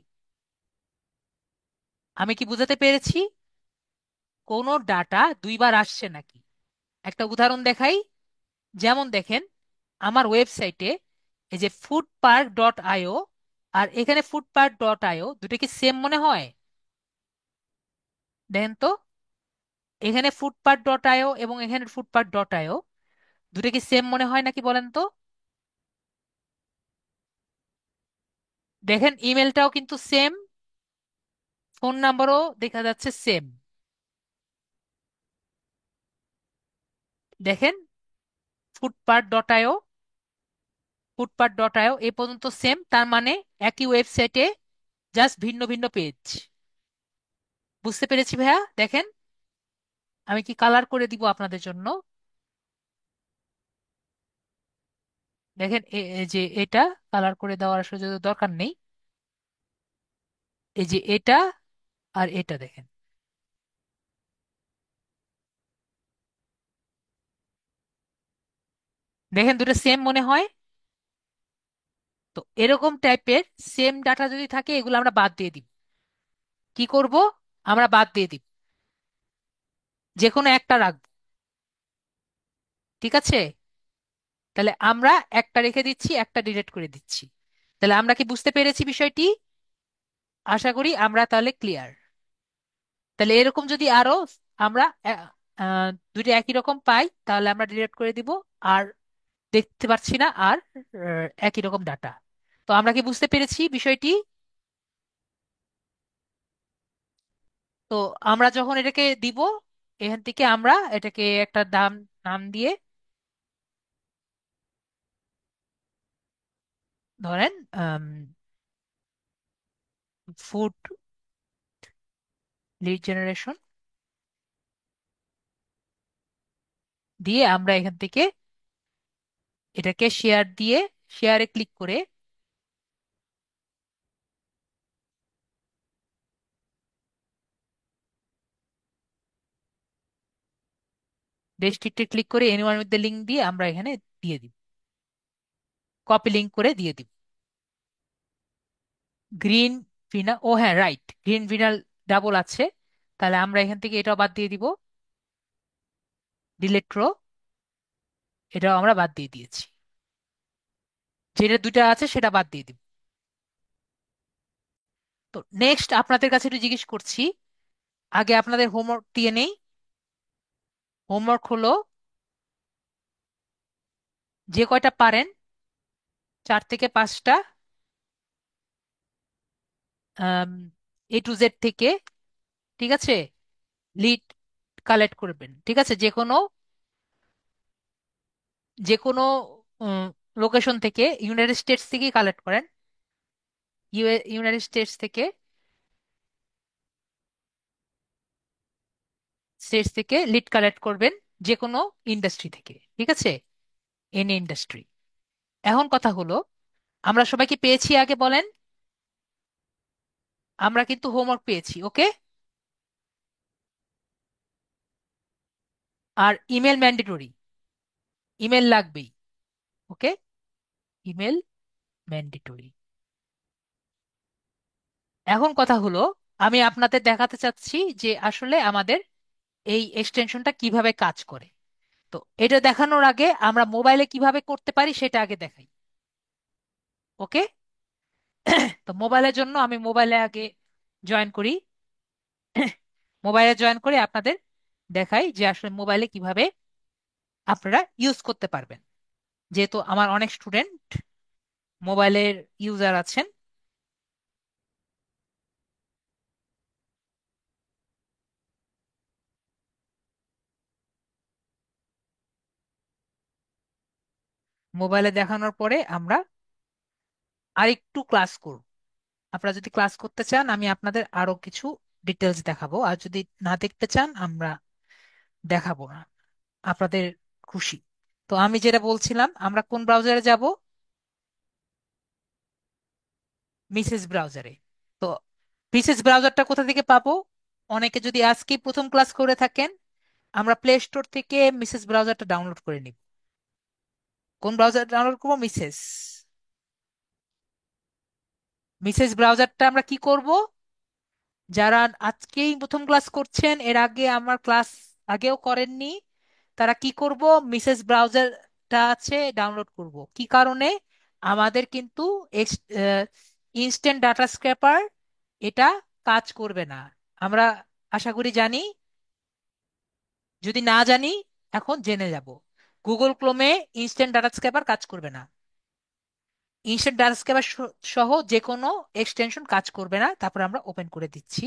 আমি কি বুঝাতে পেরেছি? কোনো ডাটা দুইবার আসছে নাকি। একটা উদাহরণ দেখাই। যেমন দেখেন, আমার ওয়েবসাইটে এই যে foodpark.io আর এখানে foodpark.io দুটো কি সেম মনে হয়? দেখেন তো, এখানে foodpark.io এবং এখানে foodpark.io দুটো কি সেম মনে হয় নাকি বলেন তো? দেখেন ইমেলটাও কিন্তু সেম, ফোন নাম্বারও দেখা যাচ্ছে সেম। দেখেন ফুডপাথ.আইও এ পর্যন্ত সেম, তার মানে একই ওয়েবসাইটে, জাস্ট ভিন্ন ভিন্ন পেজ। বুঝতে পেরেছি ভাইয়া? দেখেন আমি কি কালার করে দিব আপনাদের জন্য। দেখেন এই যে এটা কালার করে দেওয়ার আসলে দরকার নেই। এই যে এটা আর এটা দেখেন, দেখেন দুটো সেম মনে হয়। তো এরকম টাইপের সেম ডাটা যদি থাকে, এগুলো আমরা বাদ দিয়ে দিব। কি করব? আমরা বাদ দিয়ে দিব, যে কোনো একটা রাখবো। ঠিক আছে, তাহলে আমরা একটা রেখে দিচ্ছি, একটা ডিলিট করে দিচ্ছি। তাহলে আমরা কি বুঝতে পেরেছি বিষয়টি? আশা করি আমরা তাহলে ক্লিয়ার। তাহলে এরকম যদি আরো আমরা দুটো একই রকম পাই, তাহলে আমরা ডিলিট করে দিব। আর দেখতে পাচ্ছি না আর একই রকম ডাটা। তো আমরা কি বুঝতে পেরেছি বিষয়টি? তো আমরা যখন এটাকে দিব, এখান থেকে আমরা এটাকে একটা নাম নাম দিয়ে, ধরেন ফুড লিড জেনারেশন দিয়ে আমরা এখান থেকে এটাকে শেয়ার দিয়ে শেয়ারে ক্লিক করে রেস্ট্রিক্টে ক্লিক করে এনিওয়ান উইথ দ্য লিঙ্ক দিয়ে আমরা এখানে দিয়ে দিব, কপি লিঙ্ক করে দিয়ে দিব। গ্রিন ভিনা, ও হ্যাঁ রাইট, গ্রিন ভিনাল ডাবল আছে, তাহলে আমরা এখান থেকে এটাও বাদ দিয়ে দিব। ডিলেট রো, এটাও আমরা বাদ দিয়ে দিয়েছি। যেটা দুইটা আছে সেটা বাদ দিয়ে দিব। তো নেক্সট আপনাদের কাছে একটু জিজ্ঞেস করছি, আগে আপনাদের হোমওয়ার্ক দিয়ে নেই। হোমওয়ার্ক হলো যে কয়টা পারেন 4 থেকে 5টা A to Z থেকে, ঠিক আছে, লিড কালেক্ট করবেন। ঠিক আছে, যে কোনো লোকেশন থেকে, ইউনাইটেড স্টেটস থেকেই কালেক্ট করেন। ইউনাইটেড স্টেটস থেকে, লিড কালেক্ট করবেন, যে কোনো ইন্ডাস্ট্রি থেকে, ঠিক আছে, এনি ইন্ডাস্ট্রি। এখন কথা হলো, আমরা সবাইকে পেয়েছি আগে বলেন? আমরা কিন্তু হোমওয়ার্ক পেয়েছি, ওকে। আর ইমেল ম্যান্ডেটরি, ইমেল লাগবেই, ওকে, ইমেল ম্যান্ডেটরি। এখন কথা হলো, আমি আপনাদের দেখাতে চাচ্ছি যে আসলে আমাদের এই এক্সটেনশনটা কিভাবে কাজ করে। তো এটা দেখানোর আগে আমরা মোবাইলে কিভাবে করতে পারি সেটা আগে দেখাই, ওকে। তো মোবাইলের জন্য আমি মোবাইলে আগে জয়েন করি। মোবাইলে জয়েন করে আপনাদের দেখাই যে আসলে মোবাইলে কিভাবে আপনারা ইউজ করতে পারবেন, যেহেতু আমার অনেক স্টুডেন্ট মোবাইলের ইউজার আছেন। মোবাইলে দেখানোর পরে আমরা আরেকটু ক্লাস করব। আপনারা যদি ক্লাস করতে চান আমি আপনাদের আরো কিছু ডিটেলস দেখাবো, আর যদি না দেখতে চান আমরা দেখাবো না, আপনাদের খুশি। তো আমি যেটা বলছিলাম, আমরা কোন ব্রাউজারে যাব? মিসেস ব্রাউজারে। তো মিসেস ব্রাউজারটা কোথা থেকে পাবো? অনেকে যদি আজকেই প্রথম ক্লাস করে থাকেন, আমরা প্লে স্টোর থেকে মিসেস ব্রাউজারটা ডাউনলোড করে নিব। কোন ব্রাউজার ডাউনলোড করবো? মিসেস। মিসেস ব্রাউজারটা আমরা কি করব? যারা আজকেই প্রথম ক্লাস করছেন, এর আগে আমার ক্লাস আগেও করেননি, তারা কি করব? মিসেস ব্রাউজারটা আছে ডাউনলোড করব। কি কারণে? আমাদের কিন্তু ইনস্ট্যান্ট ডাটা স্ক্র্যাপার এটা কাজ করবে না, আমরা আশা করি জানি। যদি না জানি, এখন জেনে যাব। গুগল ক্রোমে ইনস্ট্যান্ট ডাটা স্ক্র্যাপার কাজ করবে না। ইনস্ট্যান্ট ডাটা স্ক্র্যাপার সহ যে কোনো এক্সটেনশন কাজ করবে না। তারপর আমরা ওপেন করে দিচ্ছি,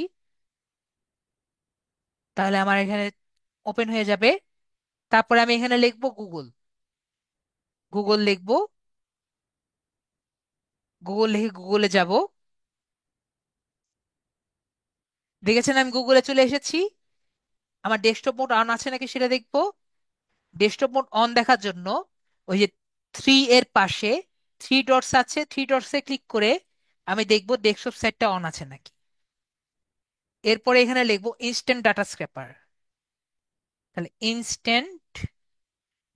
তাহলে আমার এখানে ওপেন হয়ে যাবে। তারপরে আমি এখানে লিখবো গুগল, গুগল লিখবো, গুগল লিখে গুগলে যাব। দেখেছেন আমি গুগলে চলে এসেছি। আমার ডেস্কটপ মোড অন আছে নাকি সেটা দেখবো। ডেস্কটপ মোড অন দেখার জন্য ওই যে থ্রি এর পাশে থ্রি ডটস আছে, থ্রি ডটসে ক্লিক করে আমি দেখবো ডেস্কটপ সেটটা অন আছে নাকি। এরপরে এখানে লিখবো ইনস্ট্যান্ট ডাটা স্ক্র্যাপার। তাহলে ইনস্ট্যান্ট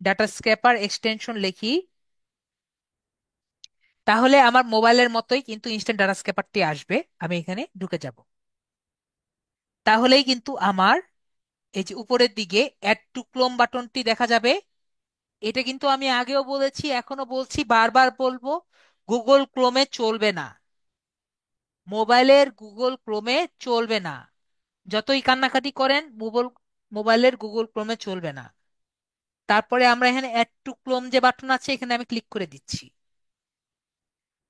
ডাটা স্ক্র্যাপার এক্সটেনশন লিখি, তাহলে আমার মোবাইলের মতোই কিন্তু ইনস্ট্যান্ট ডাটা স্ক্র্যাপারটি আসবে। আমি এখানে ঢুকে যাব, তাহলেই কিন্তু আমার এই যে উপরের দিকে অ্যাড টু ক্লোম বাটনটি দেখা যাবে। এটা কিন্তু আমি আগেও বলেছি, এখনো বলছি, বারবার বলবো, গুগল ক্রোমে চলবে না। মোবাইলের গুগল ক্রোমে চলবে না। যতই কান্নাকাটি করেন, মোবাইলের গুগল ক্রোমে চলবে না। তারপরে আমরা এখানে অ্যাড টু ক্লোম যে বাটন আছে এখানে আমি ক্লিক করে দিচ্ছি।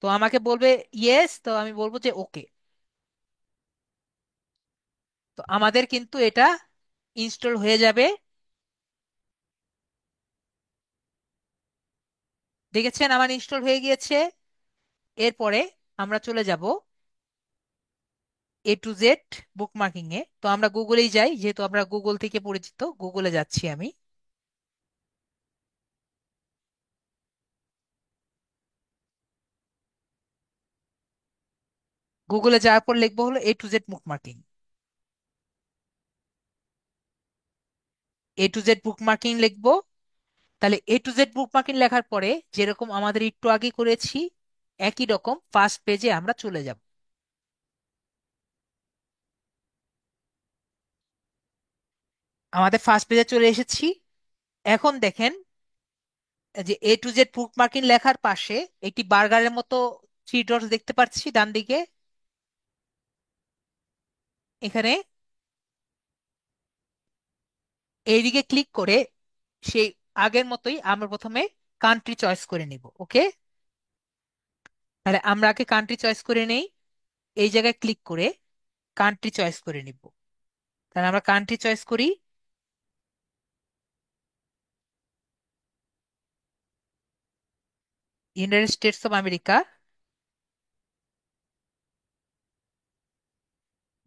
তো আমাকে বলবে ইয়েস, তো আমি বলবো যে ওকে। তো আমাদের কিন্তু এটা ইনস্টল হয়ে যাবে। দেখেছেন আমার ইনস্টল হয়ে গিয়েছে। এরপরে আমরা চলে যাব A to Z বুকমার্কিং এ। তো আমরা গুগলেই যাই, যেহেতু আমরা গুগল থেকে পরিচিত, গুগলে যাচ্ছি আমি। গুগলে যাওয়ার পর লিখবো হলো A to Z bookmarking. A to Z bookmarking লিখবো। তাহলে A to Z বুকমার্কিং লেখার পরে যেরকম আমাদের একটু আগে করেছি, একই রকম ফার্স্ট পেজে আমরা চলে যাব। আমাদের ফার্স্ট পেজে চলে এসেছি। এখন দেখেন যে A to Z বুকমার্কিং লেখার পাশে একটি বার্গারের মতো থ্রি ডটস দেখতে পাচ্ছি ডান দিকে। এখানে এইদিকে ক্লিক করে সেই আগের মতোই আমরা প্রথমে কান্ট্রি চয়েস করে নিব। ওকে, তাহলে আমরা আগে কান্ট্রি চয়েস করে নেই। এই জায়গায় ক্লিক করে কান্ট্রি চয়েস করে নিব। তাহলে আমরা কান্ট্রি চয়েস করি, ইউনাইটেড স্টেটস অফ আমেরিকা।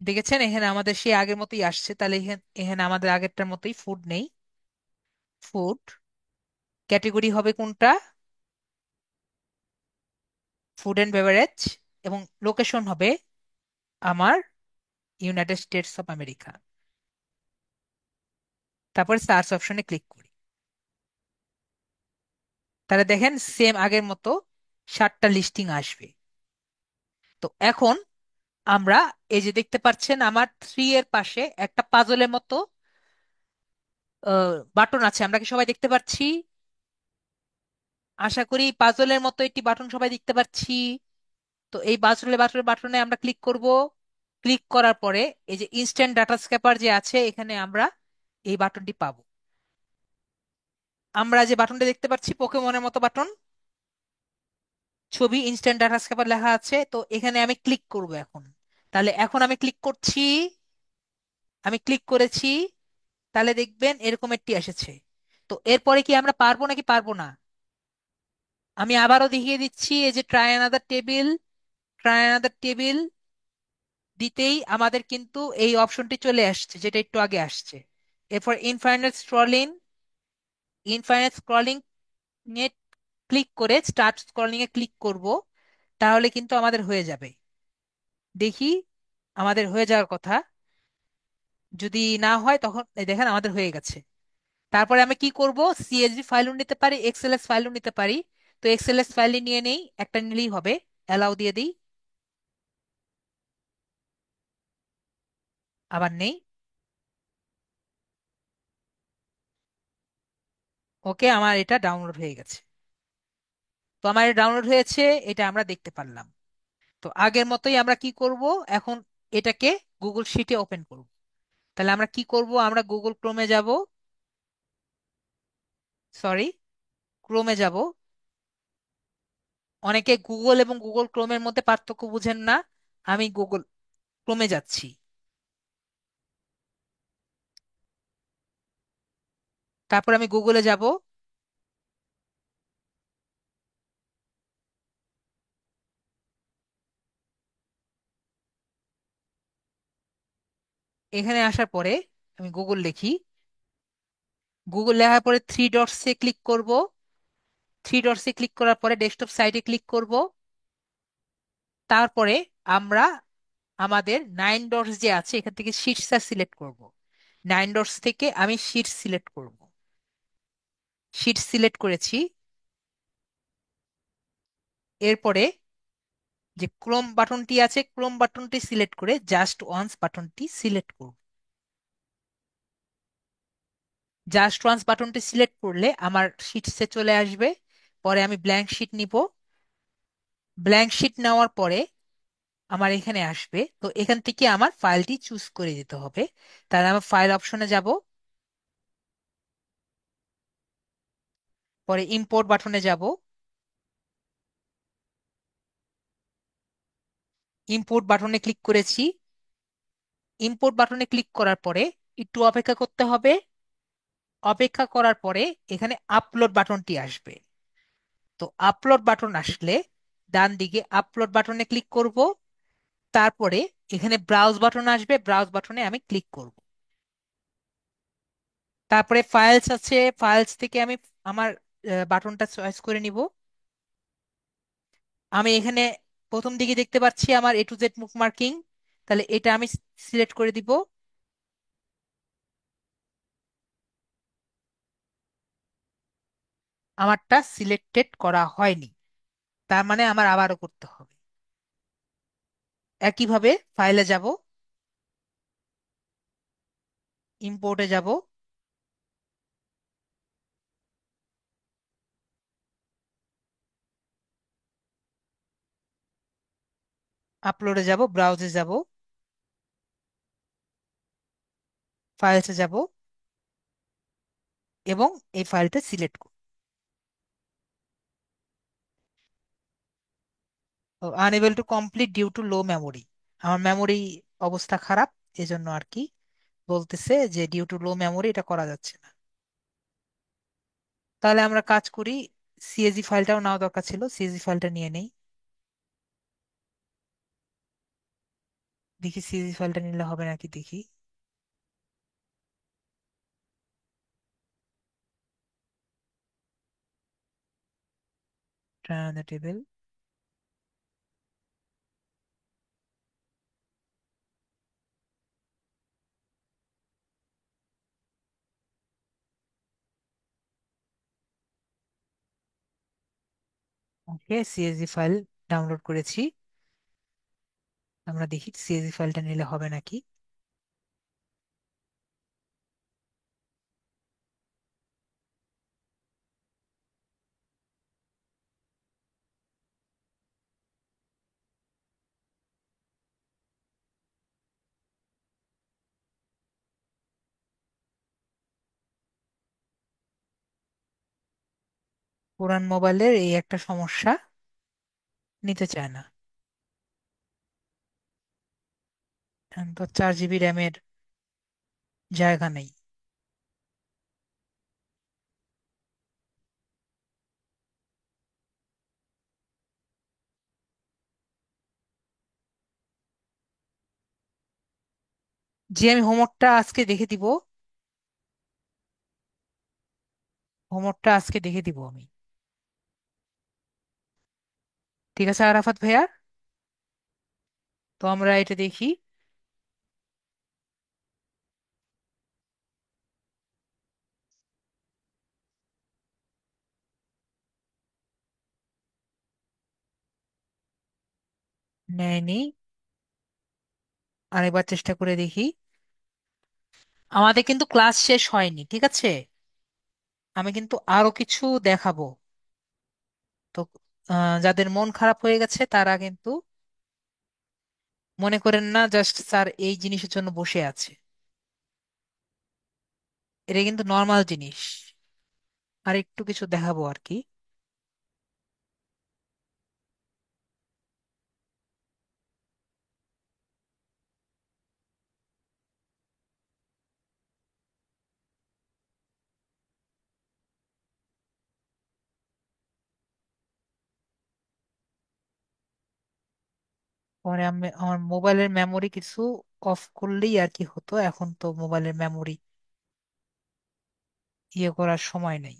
দেখেছেন এখানে আমাদের সেই আগের মতোই আসছে। তাহলে এখানে এখানে আমাদের আগেরটার মতোই ফুড নেই। ফুড ক্যাটেগরি হবে কোনটা? Food and beverage. এবং লোকেশন হবে আমার ইউনাইটেড স্টেটস অফ আমেরিকা। তারপর সার্চ অপশনে ক্লিক করি। তাহলে দেখেন সেম আগের মতো 7টা লিস্টিং আসবে। তো এখন আমরা এই যে দেখতে পাচ্ছেন আমার থ্রি এর পাশে একটা পাজলের মতো বাটন আছে, আমরা কি সবাই দেখতে পাচ্ছি? আশা করি পাজলের মতো একটি বাটন সবাই দেখতে পাচ্ছি। তো এই পাজলের বাটনের বাটনে আমরা ক্লিক করব। ক্লিক করার পরে এই যে ইনস্ট্যান্ট ডাটা স্ক্যাপার যে আছে, এখানে আমরা এই বাটনটি পাবো। আমরা যে বাটনটা দেখতে পাচ্ছি পোকেমনের মতো বাটন, ছবি ইনস্ট্যান্ট ডাটা স্ক্যাপার লেখা আছে, তো এখানে আমি ক্লিক করব এখন। তাহলে এখন আমি ক্লিক করছি। আমি ক্লিক করেছি। তাহলে দেখবেন এরকম একটি এসেছে। তো এরপরে কি আমরা পারবো নাকি পারবো না? আমি আবারও দেখিয়ে দিচ্ছি, এই যে try another table, try another table দিতেই আমাদের কিন্তু এই অপশনটি চলে আসছে যেটা একটু আগে আসছে। এরপর ইনফাইনাইট স্ক্রলিং, ইনফাইনাইট স্ক্রলিং এ ক্লিক করে স্টার্ট স্ক্রলিং এ ক্লিক করব। তাহলে কিন্তু আমাদের হয়ে যাবে। দেখি, আমাদের হয়ে যাওয়ার কথা। যদি না হয় তখন এই দেখেন আমাদের হয়ে গেছে। তারপরে আমি কি করব? সিএসভি ফাইলও নিতে পারি, এক্সএলএস ফাইলও নিতে পারি। তো এক্সএলএস ফাইলই নিয়ে নেই, একটা নিলেই হবে। অ্যালাউ দিয়ে দিই, আবার নেই। ওকে, আমার এটা ডাউনলোড হয়ে গেছে। তো আমার ডাউনলোড হয়েছে, এটা আমরা দেখতে পারলাম। তো আগের মতোই আমরা কি করব এখন? এটাকে গুগল শিটে ওপেন করব। তাহলে আমরা কি করব? আমরা গুগল ক্রোমে যাব। সরি, ক্রোমে যাব। অনেকে গুগল এবং গুগল ক্রোমের মধ্যে পার্থক্য বুঝেন না। আমি গুগল ক্রোমে যাচ্ছি। তারপর আমি গুগলে যাব। এখানে আসার পরে আমি গুগল লিখি। গুগল লেখার পরে থ্রি ডটসে ক্লিক করব। থ্রি ডটসে ক্লিক করার পরে ডেস্কটপ সাইটে ক্লিক করব। তারপরে আমরা আমাদের নাইন ডটস যে আছে এখান থেকে শিটসটা সিলেক্ট করব। নাইন ডটস থেকে আমি শিট সিলেক্ট করব। শিট সিলেক্ট করেছি। এরপরে যে ক্রোম বাটনটি আছে, ক্রোম বাটনটি সিলেক্ট করে জাস্ট ওয়ান্স বাটনটি সিলেক্ট করব। জাস্ট ওয়ান্স বাটনটি সিলেক্ট করলে আমার শিটসে চলে আসবে। পরে আমি ব্ল্যাঙ্ক শিট নিব। ব্ল্যাঙ্ক শিট নেওয়ার পরে আমার এখানে আসবে, তো এখান থেকে আমার ফাইলটি চুজ করে দিতে হবে। তাহলে আমার ফাইল অপশনে যাব। পরে ইম্পোর্ট বাটনে যাব। ইম্পোর্ট বাটনে ক্লিক করেছি। ইম্পোর্ট বাটনে ক্লিক করার পরে একটু অপেক্ষা করতে হবে। অপেক্ষা করার পরে এখানে আপলোড বাটনটি আসবে। তো আপলোড বাটন আসলে ডান দিকে আপলোড বাটনে ক্লিক করব। তারপরে এখানে ব্রাউজ বাটন আসবে, ব্রাউজ বাটনে আমি ক্লিক করব। তারপরে ফাইলস আছে, ফাইলস থেকে আমি আমার বাটনটা চয়েস করে নিব। আমি এখানে প্রথম দিকে দেখতে পাচ্ছি আমার A to Z move marking, তাহলে এটা আমি সিলেক্ট করে দিব। আমারটা সিলেক্টেড করা হয়নি, তার মানে আমার আবারও করতে হবে। একইভাবে ফাইলে যাব, ইম্পোর্টে যাব, আপলোডে যাব, ব্রাউজে যাব, ফাইলসে যাব, এবং এই ফাইলটা সিলেক্ট করব। Unable to complete due to low memory, আমার মেমোরি অবস্থা খারাপ, এজন্য আর কি বলতেছে যে ডিউ টু লো মেমোরি এটা করা যাচ্ছে না। তাহলে আমরা কাজ করি, সিএসভি ফাইলটাও নেওয়া দরকার ছিল, সিএসভি ফাইলটা নিয়ে নেই। দেখি সিএসভি ফাইলটা নিলে হবে নাকি, দেখি। টেবিল। ওকে, সিএসভি ফাইল ডাউনলোড করেছি। আমরা দেখি সিএসভি ফাইলটা নিলে হবে নাকি। পুরান মোবাইলের এই একটা সমস্যা, নিতে চায় না। এখন তো 4 জিবি র্যামের জায়গা নেই। যে আমি হোমওয়ার্কটা আজকে দেখে দিব, হোমওয়ার্কটা আজকে দেখে দিব আমি। ঠিক আছে আরাফাত ভাইয়া, তো আমরা এটা দেখি। নেয়নি, আরেকবার চেষ্টা করে দেখি। আমাদের কিন্তু ক্লাস শেষ হয়নি, ঠিক আছে? আমি কিন্তু আরো কিছু দেখাবো। তো যাদের মন খারাপ হয়ে গেছে তারা কিন্তু মনে করেন না জাস্ট স্যার এই জিনিসের জন্য বসে আছে। এটা কিন্তু নর্মাল জিনিস, আর একটু কিছু দেখাবো আর কি। পরে আমি আমার মোবাইলের মেমোরি কিছু অফ করলেই আর কি হতো, এখন তো মোবাইলের মেমোরি ইয়ে করার সময় নেই।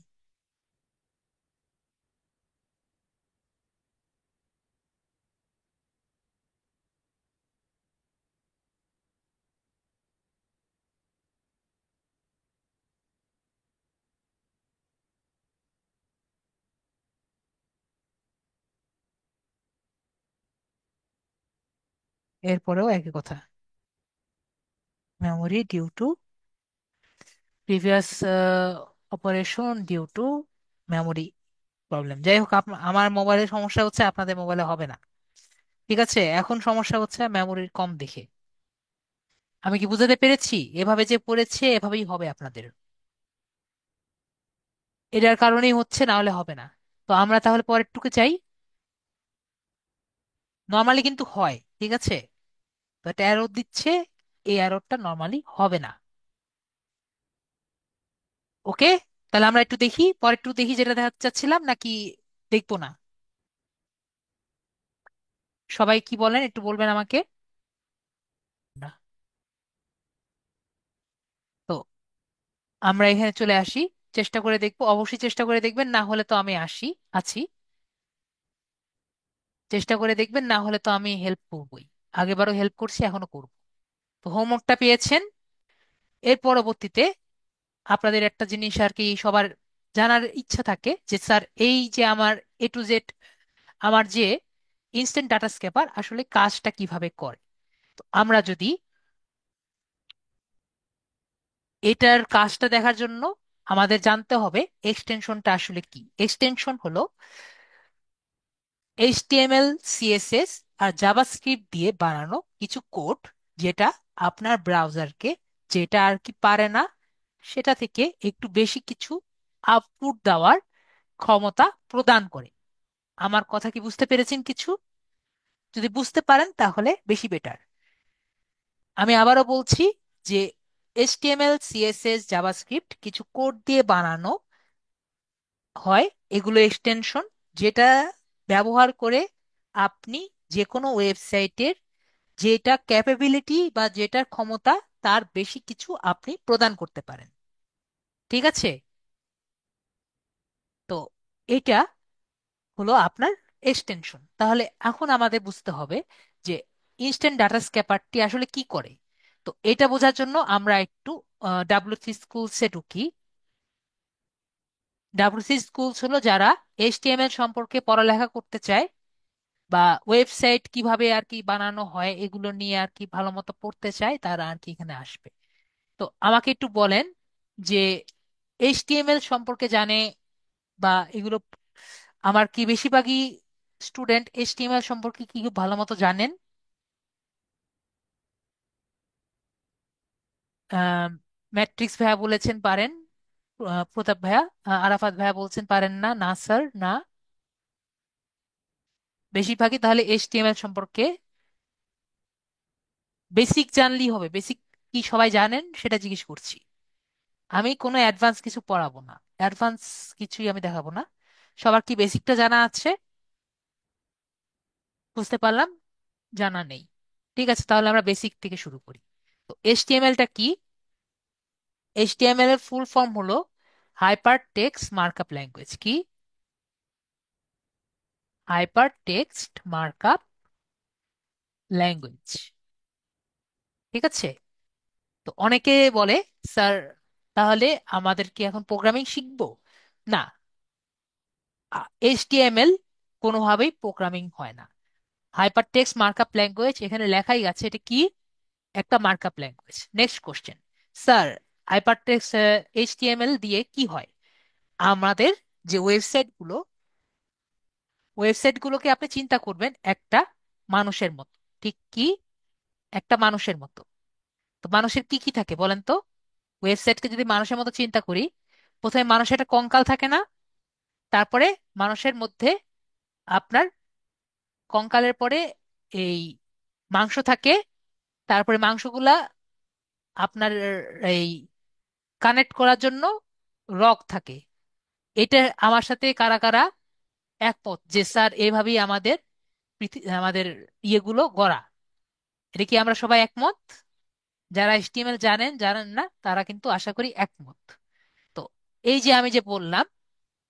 এরপরেও একই কথা, memory due to previous operation due to memory problem. যাই হোক, আমার মোবাইলের সমস্যা হচ্ছে, আপনাদের মোবাইলে হবে না। ঠিক আছে, এখন সমস্যা হচ্ছে মেমোরির কম দেখে। আমি কি বুঝাতে পেরেছি? এভাবে যে পড়েছে এভাবেই হবে আপনাদের, এটার কারণেই হচ্ছে, না হলে হবে না। তো আমরা তাহলে পরের টুকে চাই। নর্মালি কিন্তু হয়, ঠিক আছে? তো একটা অ্যারো দিচ্ছে, এই অ্যারোটা নর্মালি হবে না। ওকে, তাহলে আমরা একটু দেখি, পরের টু দেখি যেটা দেখাতে চাচ্ছিলাম, নাকি দেখবো না? সবাই কি বলেন একটু বলবেন আমাকে। আমরা এখানে চলে আসি, চেষ্টা করে দেখবো, অবশ্যই চেষ্টা করে দেখবেন, না হলে তো আমি আছি, চেষ্টা করে দেখবেন, না হলে তো আমি হেল্প করবই, আগেবারও হেল্প করছি, এখনো করব। তো হোমওয়ার্কটা পেয়েছেন। এর পরবর্তীতে আপনাদের একটা জিনিস আর কি সবার জানার ইচ্ছা থাকে যে স্যার এই যে আমার A to Z, আমার যে ইনস্ট্যান্ট ডাটা স্ক্যাপার আসলে কাজটা কিভাবে করে। তো আমরা যদি এটার কাজটা দেখার জন্য আমাদের জানতে হবে এক্সটেনশনটা আসলে কি। এক্সটেনশন হলো HTML, CSS আর জাভাস্ক্রিপ্ট দিয়ে বানানো কিছু কোড, যেটা আপনার ব্রাউজারকে, যেটা আর কি পারে না সেটা থেকে একটু বেশি কিছু আউটপুট দেওয়ার ক্ষমতা প্রদান করে। আমার কথা কি বুঝতে পেরেছেন কিছু? যদি বুঝতে পারেন তাহলে বেশি বেটার। আমি আবারও বলছি যে HTML, CSS, জাভাস্ক্রিপ্ট কিছু কোড দিয়ে বানানো হয়, এগুলো এক্সটেনশন, যেটা ব্যবহার করে আপনি যে কোনো ওয়েবসাইটের যেটা ক্যাপাবিলিটি বা যেটার ক্ষমতা তার বেশি কিছু আপনি প্রদান করতে পারেন। ঠিক আছে? তো এটা হলো আপনার এক্সটেনশন। তাহলে এখন আমাদের বুঝতে হবে যে ইনস্ট্যান্ট ডাটা স্ক্যাপারটি আসলে কি করে। তো এটা বোঝার জন্য আমরা একটু ডাব্লিউসি স্কুলসে ঢুকি। ডাব্লিউসি স্কুলস হলো যারা HTML সম্পর্কে পড়ালেখা করতে চায় বা ওয়েবসাইট কিভাবে আর কি বানানো হয় এগুলো নিয়ে আর কি ভালো মতো পড়তে চায়, তারা আর কি এখানে আসবে। তো আমাকে একটু বলেন যে HTML সম্পর্কে জানে বা এগুলো, আমার কি বেশিরভাগই স্টুডেন্ট HTML সম্পর্কে কি খুব ভালো মতো জানেন? ম্যাট্রিক্স ভাইয়া বলেছেন পারেন। প্রতাপ ভাইয়া, আরাফাত ভাইয়া বলছেন পারেন না। না স্যার, না। বেশিরভাগই তাহলে HTML সম্পর্কে বেসিক জানলেই হবে। বেসিক কি সবাই জানেন সেটা জিজ্ঞেস করছি। আমি কোনো অ্যাডভান্স কিছু পড়াবো না, অ্যাডভান্স কিছুই আমি দেখাবো না। সবার কি বেসিকটা জানা আছে? বুঝতে পারলাম, জানা নেই। ঠিক আছে, তাহলে আমরা বেসিক থেকে শুরু করি। তো HTML-টা কি? HTML এর ফুল ফর্ম হলো হাইপার টেক্সট মার্কআপ ল্যাঙ্গুয়েজ। কি? Hyper text markup language. ঠিক আছে? তো অনেকে বলে স্যার তাহলে আমাদের কি এখন প্রোগ্রামিং শিখবো? না, HTML কোনোভাবেই প্রোগ্রামিং হয় না। হাইপার টেক্সট মার্কআপ ল্যাঙ্গুয়েজ এখানে লেখাই আছে, এটা কি? একটা markup language. Next question, sir hyper text HTML দিয়ে কি হয়? আমাদের যে ওয়েবসাইটগুলোকে আপনি চিন্তা করবেন একটা মানুষের মতো। ঠিক কি? একটা মানুষের মতো। তো মানুষের কি কি থাকে বলেন তো? ওয়েবসাইটকে যদি মানুষের মতো চিন্তা করি, প্রথমে মানুষের একটা কঙ্কাল থাকে না? তারপরে মানুষের মধ্যে আপনার কঙ্কালের পরে এই মাংস থাকে, তারপরে মাংসগুলা আপনার এই কানেক্ট করার জন্য রগ থাকে। এটা আমার সাথে কারা কারা একমত যে স্যার এভাবেই আমাদের আমাদের ইয়েগুলো গড়া? এটা কি আমরা সবাই একমত? যারা HTML জানেন জানেন না তারা কিন্তু আশা করি একমত। তো এই যে আমি যে বললাম,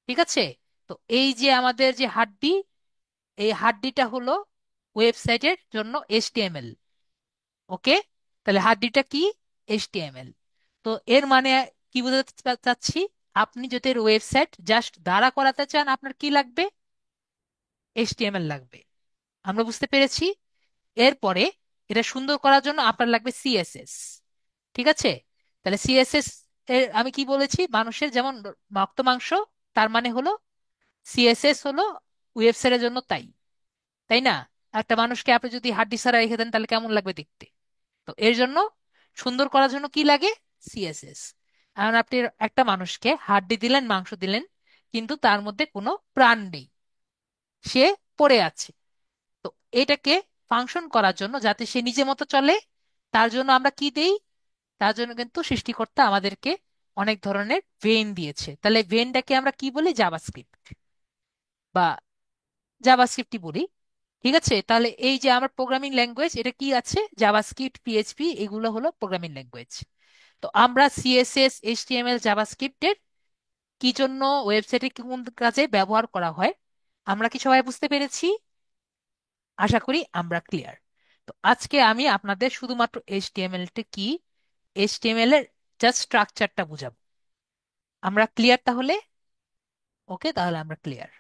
ঠিক আছে, তো এই যে আমাদের যে হাড্ডি, এই হাড্ডিটা হলো ওয়েবসাইটের জন্য HTML। ওকে? তাহলে হাড্ডিটা কি? HTML। তো এর মানে কি বোঝাতে চাচ্ছি, আপনি যদি ওয়েবসাইট জাস্ট দাঁড়া করাতে চান আপনার কি লাগবে? HTML লাগবে। আমরা বুঝতে পেরেছি। এরপরে এটা সুন্দর করার জন্য আপনার লাগবে CSS। ঠিক আছে? তাহলে CSS এর আমি কি বলেছি, মানুষের যেমন রক্ত মাংস, তার মানে হলো CSS হলো ওয়েবসাইটের জন্য তাই, তাই না? একটা মানুষকে আপনি যদি হাড্ডি ছাড়া রেখে দেন তাহলে কেমন লাগবে দেখতে? তো এর জন্য সুন্দর করার জন্য কি লাগে? CSS। এখন আপনি একটা মানুষকে হাড্ডি দিলেন, মাংস দিলেন, কিন্তু তার মধ্যে কোনো প্রাণ নেই, সে পড়ে আছে। তো এটাকে ফাংশন করার জন্য যাতে সে নিজের মতো চলে, তার জন্য আমরা কি দেই? তার জন্য কিন্তু সৃষ্টিকর্তা আমাদেরকে অনেক ধরনের ভেন দিয়েছে। তাহলে ভেনটাকে আমরা কি বলি? জাভাস্ক্রিপ্ট বা জাভাস্ক্রিপ্টই বলি। ঠিক আছে? তাহলে এই যে আমার প্রোগ্রামিং ল্যাঙ্গুয়েজ, এটা কি আছে? জাভাস্ক্রিপ্ট, PHP, এগুলো হলো প্রোগ্রামিং ল্যাঙ্গুয়েজ। তো আমরা সিএসএস, এইচটিএমএল, জাভাস্ক্রিপ্টের কি জন্য, ওয়েবসাইটে কোন কাজে ব্যবহার করা হয়, আমরা কি সবাই বুঝতে পেরেছি? আশা করি আমরা ক্লিয়ার। তো আজকে আমি আপনাদের শুধুমাত্র এইচটিএমএল টা কি, এইচটিএমএল এর জাস্ট স্ট্রাকচারটা বুঝাবো। আমরা ক্লিয়ার তাহলে? ওকে, তাহলে আমরা ক্লিয়ার।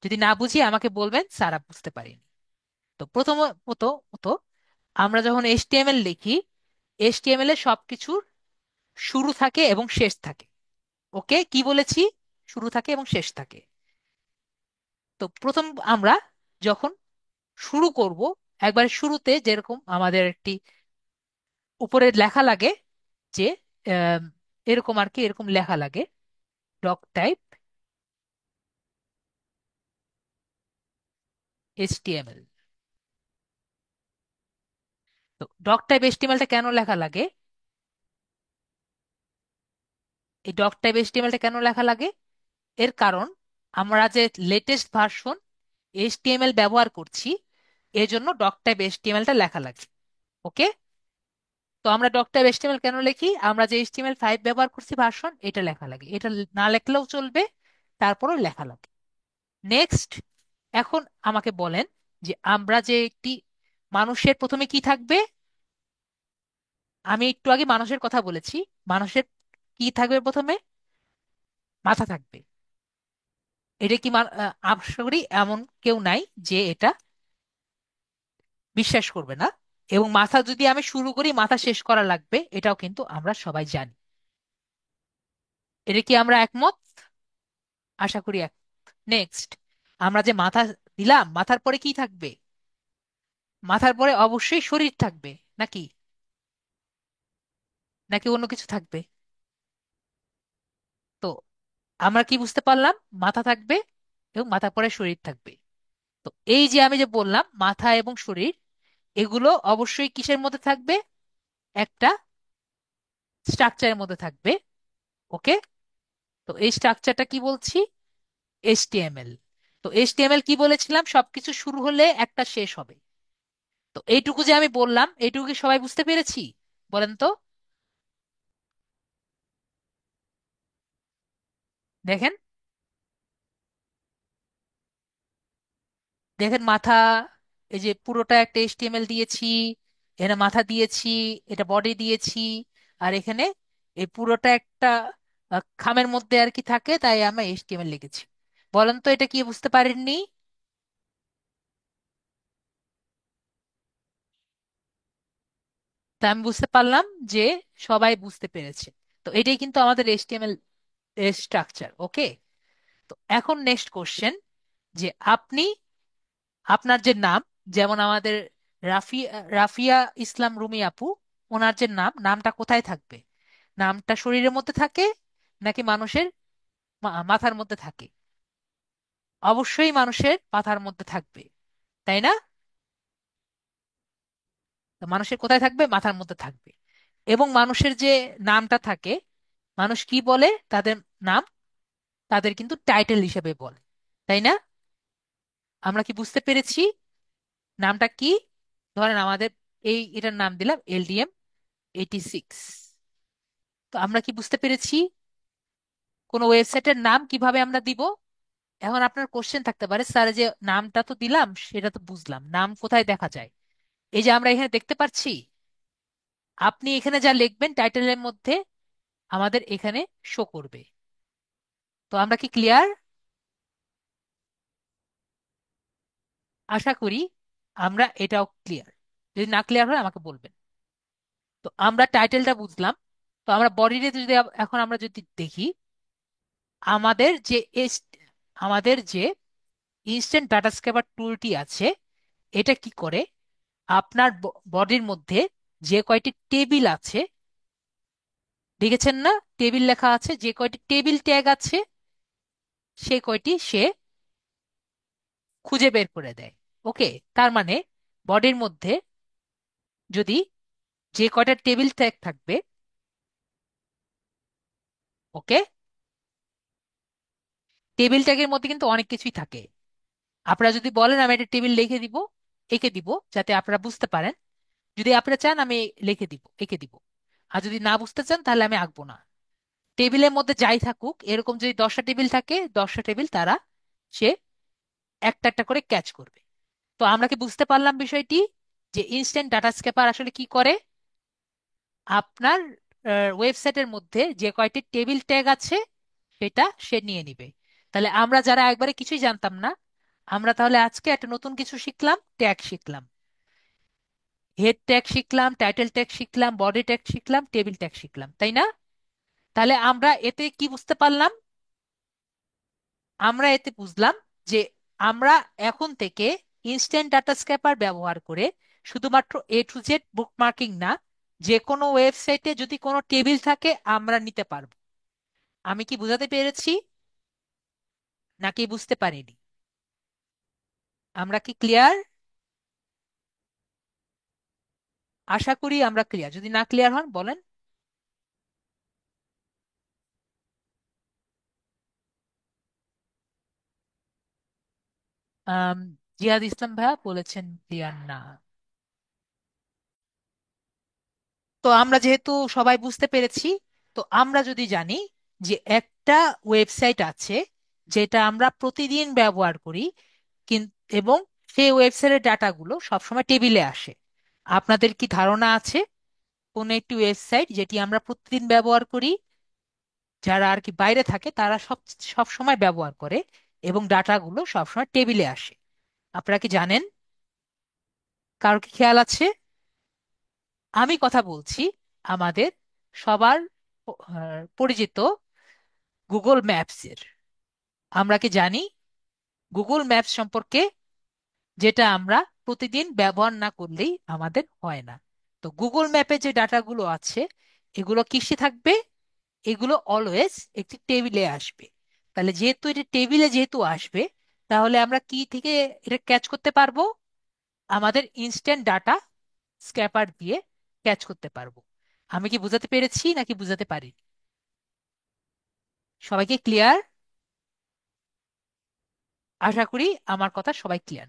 যদি না বুঝি আমাকে বলবেন স্যার বুঝতে পারিনি। তো প্রথমত তো আমরা যখন এইচটিএমএল লিখি, এইচটিএমএল এ সবকিছুর শুরু থাকে এবং শেষ থাকে। ওকে, কি বলেছি? শুরু থাকে এবং শেষ থাকে। তো প্রথম আমরা যখন শুরু করব, একবার শুরুতে যেরকম আমাদের একটি উপরে লেখা লাগে, যে আম, এরকম আর কি, এরকম লেখা লাগে, ডক টাইপ এইচটিএমএল। তো ডক টাইপ এইচটিএমএলটা কেন লেখা লাগে? এই ডক টাইপ এইচটিএমএলটা কেন লেখা লাগে? এর কারণ আমরা যে লেটেস্ট ভার্সন এইচটিএমএল ব্যবহার করছি, এজন্য ডক টাইপ এইচটিএমএলটা লেখা লাগে। ওকে, তো আমরা ডক টাইপ এইচটিএমএল কেন লিখি? আমরা যে এইচটিএমএল 5 ব্যবহার করছি ভার্সন, এটা লেখা লাগে। এটা না লেখলেও চলবে, তারপরেও লেখা লাগে। নেক্সট, এখন আমাকে বলেন যে আমরা যে একটি মানুষের প্রথমে কি থাকবে? আমি একটু আগে মানুষের কথা বলেছি। মানুষের কি থাকবে প্রথমে? মাথা থাকবে। এটা কি আশা করি এমন কেউ নাই যে এটা বিশ্বাস করবে না। এবং মাথা যদি আমি শুরু করি, মাথা শেষ করা লাগবে, এটাও কিন্তু আমরা সবাই জানি। এটা কি আমরা একমত? আশা করি এক। নেক্সট, আমরা যে মাথা দিলাম, মাথার পরে কি থাকবে? মাথার পরে অবশ্যই শরীর থাকবে, নাকি? নাকি অন্য কিছু থাকবে? তো আমরা কি বুঝতে পারলাম? মাথা থাকবে এবং মাথার পরে শরীর থাকবে। তো এই যে আমি যে বললাম মাথা এবং শরীর, এগুলো অবশ্যই কিসের মধ্যে থাকবে? একটা স্ট্রাকচারের মধ্যে থাকবে। ওকে, তো এই স্ট্রাকচারটা কি বলছি? এইচটিএমএল। তো এইচটিএমএল কি বলেছিলাম? সবকিছু শুরু হলে একটা শেষ হবে। তো এইটুকু যে আমি বললাম, এইটুকু কি সবাই বুঝতে পেরেছি? বলেন তো। দেখেন, দেখেন মাথা, এই যে পুরোটা একটা এইচটিএমএল দিয়েছি, এখানে মাথা দিয়েছি, এটা বডি দিয়েছি, আর এখানে এই পুরোটা একটা খামের মধ্যে আর কি থাকে, তাই আমরা এইচটিএমএল লিখেছি। বলেন তো, এটা কি বুঝতে পারেননি? তা আমি বুঝতে পারলাম যে সবাই বুঝতে পেরেছে। তো এটাই কিন্তু আমাদের এইচটিএমএল এর স্ট্রাকচার। ওকে, তো এখন নেক্সট কোশ্চেন, যে আপনি, আপনার যে নাম, যেমন আমাদের রাফিয়া ইসলাম রুমি আপু, ওনার যে নামটা কোথায় থাকবে? নামটা শরীরের মধ্যে থাকে নাকি মানুষের মাথার মধ্যে থাকে? অবশ্যই মানুষের মাথার মধ্যে থাকবে, তাই না? তো মানুষের কোথায় থাকবে? মাথার মধ্যে থাকবে। এবং মানুষের যে নামটা থাকে, মানুষ কি বলে তাদের নাম? তাদের কিন্তু টাইটেল হিসেবে বলে, তাই না? আমরা কি বুঝতে পেরেছি নামটা কি? ধরেন আমাদের এটার নাম দিলাম LDM 86। তো আমরা কি বুঝতে পেরেছি কোন ওয়েবসাইটের নাম কিভাবে আমরা দিব? এখন আপনার কোশ্চেন থাকতে পারে, স্যার যে নামটা তো দিলাম সেটা তো বুঝলাম, নাম কোথায় দেখা যায়? এই যে আমরা এখানে দেখতে পাচ্ছি, আপনি এখানে যা লিখবেন টাইটেলের মধ্যে আমাদের এখানে শো করবে। তো আমরা কি ক্লিয়ার? আশা করি আমরা এটাও ক্লিয়ার। যদি না ক্লিয়ার হয় আমাকে বলবেন। তো আমরা টাইটেলটা বুঝলাম। তো আমরা বডিতে যদি এখন আমরা যদি দেখি, আমাদের যে আমাদের যে ইনস্ট্যান্ট ডাটা স্ক্র্যাপার টুলটি আছে, এটা কি করে? আপনার বডির মধ্যে যে কয়টি টেবিল আছে, দেখেছেন না? টেবিল লেখা আছে, যে কয়টি টেবিল ট্যাগ আছে সে কয়টি সে খুঁজে বের করে দেয়। ওকে, তার মানে বডির মধ্যে যদি যে কয়টা টেবিল ট্যাগ থাকবে, ওকে, টেবিল ট্যাগের মধ্যে কিন্তু অনেক কিছুই থাকে। আপনারা যদি বলেন আমি একটা টেবিল লিখে দিব, এঁকে দিব, যাতে আপনারা বুঝতে পারেন। যদি আপনারা চান আমি লিখে দিব, এঁকে দিব। আর যদি না বুঝতে চান তাহলে আমি আঁকবো না। টেবিলের মধ্যে যাই থাকুক, এরকম যদি 10টা টেবিল থাকে, 10টা টেবিল তারা সে একটা একটা করে ক্যাচ করবে। তো আমরা কি বুঝতে পারলাম বিষয়টি, যে ইনস্ট্যান্ট ডাটা স্ক্যাপার আসলে কি করে? আপনার ওয়েবসাইটের মধ্যে যে কয়টি টেবিল ট্যাগ আছে সেটা সে নিয়ে নিবে। তাহলে আমরা যারা একবারে কিছুই জানতাম না, আমরা তাহলে আজকে একটা নতুন কিছু শিখলাম, ট্যাগ শিখলাম। হেড ট্যাগ শিখলাম, টাইটেল ট্যাগ শিখলাম, বডি ট্যাগ শিখলাম, টেবিল ট্যাগ শিখলাম, তাই না? তাহলে আমরা এতে কি বুঝতে পারলাম? আমরা এতে বুঝলাম যে আমরা এখন থেকে ইনস্ট্যান্ট ডাটা স্ক্যাপার ব্যবহার করে শুধুমাত্র A to Z বুকমার্কিং না, যে কোনো ওয়েবসাইটে যদি কোনো টেবিল থাকে আমরা নিতে পারবো। আমি কি বোঝাতে পেরেছি নাকি বুঝতে পারিনি? আমরা কি ক্লিয়ার? আশা করি আমরা ক্লিয়ার। যদি না ক্লিয়ার হন বলেন। আম, জিহাদ ইসলাম ভাইয়া বলেছেন ক্লিয়ার না। তো আমরা যেহেতু সবাই বুঝতে পেরেছি, তো আমরা যদি জানি যে একটা ওয়েবসাইট আছে যেটা আমরা প্রতিদিন ব্যবহার করি, কিন্তু এবং সেই ওয়েবসাইটের ডাটাগুলো সবসময় টেবিলে আসে। আপনাদের কি ধারণা আছে কোন একটি ওয়েবসাইট যেটি আমরা প্রতিদিন ব্যবহার করি, যারা আর কি বাইরে থাকে তারা সব সব সময় ব্যবহার করে এবং ডাটাগুলো সবসময় টেবিলে আসে? আপনারা কি জানেন? কারো কি খেয়াল আছে? আমি কথা বলছি আমাদের সবার পরিচিত গুগল ম্যাপসের। আমরা কি জানি গুগল ম্যাপস সম্পর্কে, যেটা আমরা প্রতিদিন ব্যবহার না করলেই আমাদের হয় না? তো গুগল ম্যাপে যে ডাটাগুলো আছে এগুলো কিসে থাকবে? এগুলো অলওয়েজ একটি টেবিলে আসবে। তাহলে যেহেতু এটা টেবিলে যেহেতু আসবে, তাহলে আমরা কি থেকে এটা ক্যাচ করতে পারবো? আমাদের ইনস্ট্যান্ট ডাটা স্ক্যাপার দিয়ে ক্যাচ করতে পারবো। আমি কি বুঝাতে পেরেছি নাকি বুঝাতে পারি? সবাইকে ক্লিয়ার? আশা করি আমার কথা সবাই ক্লিয়ার।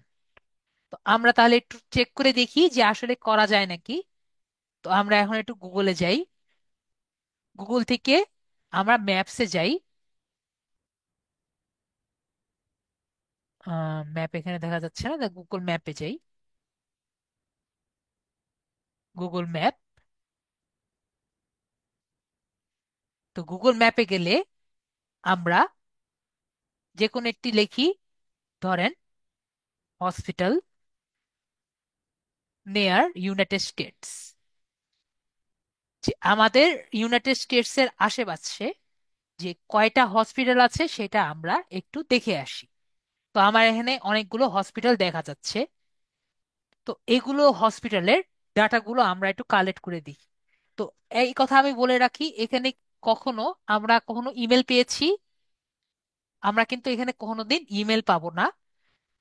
তো আমরা তাহলে একটু চেক করে দেখি যে আসলে করা যায় নাকি। তো আমরা এখন একটু গুগলে যাই। গুগল থেকে আমরা ম্যাপসে যাই। ম্যাপ এখানে দেখা যাচ্ছে না, গুগল ম্যাপে যাই। Google map. তো গুগল ম্যাপে গেলে আমরা যে কোনো একটি লিখি, ধরেন হসপিটাল নেয়ার ইউনাইটেড স্টেটস। যে আমাদের ইউনাইটেড স্টেটস এর আশেপাশে যে কয়টা হসপিটাল আছে সেটা আমরা একটু দেখে আসি। তো আমার এখানে অনেকগুলো হসপিটাল দেখা যাচ্ছে। তো এগুলো হসপিটালের ডাটাগুলো আমরা একটু কালেক্ট করে দিই। তো এই কথা আমি বলে রাখি, এখানে কখনো আমরা কখনো ইমেল পেয়েছি? আমরা কিন্তু এখানে কোনোদিন ইমেল পাবো না।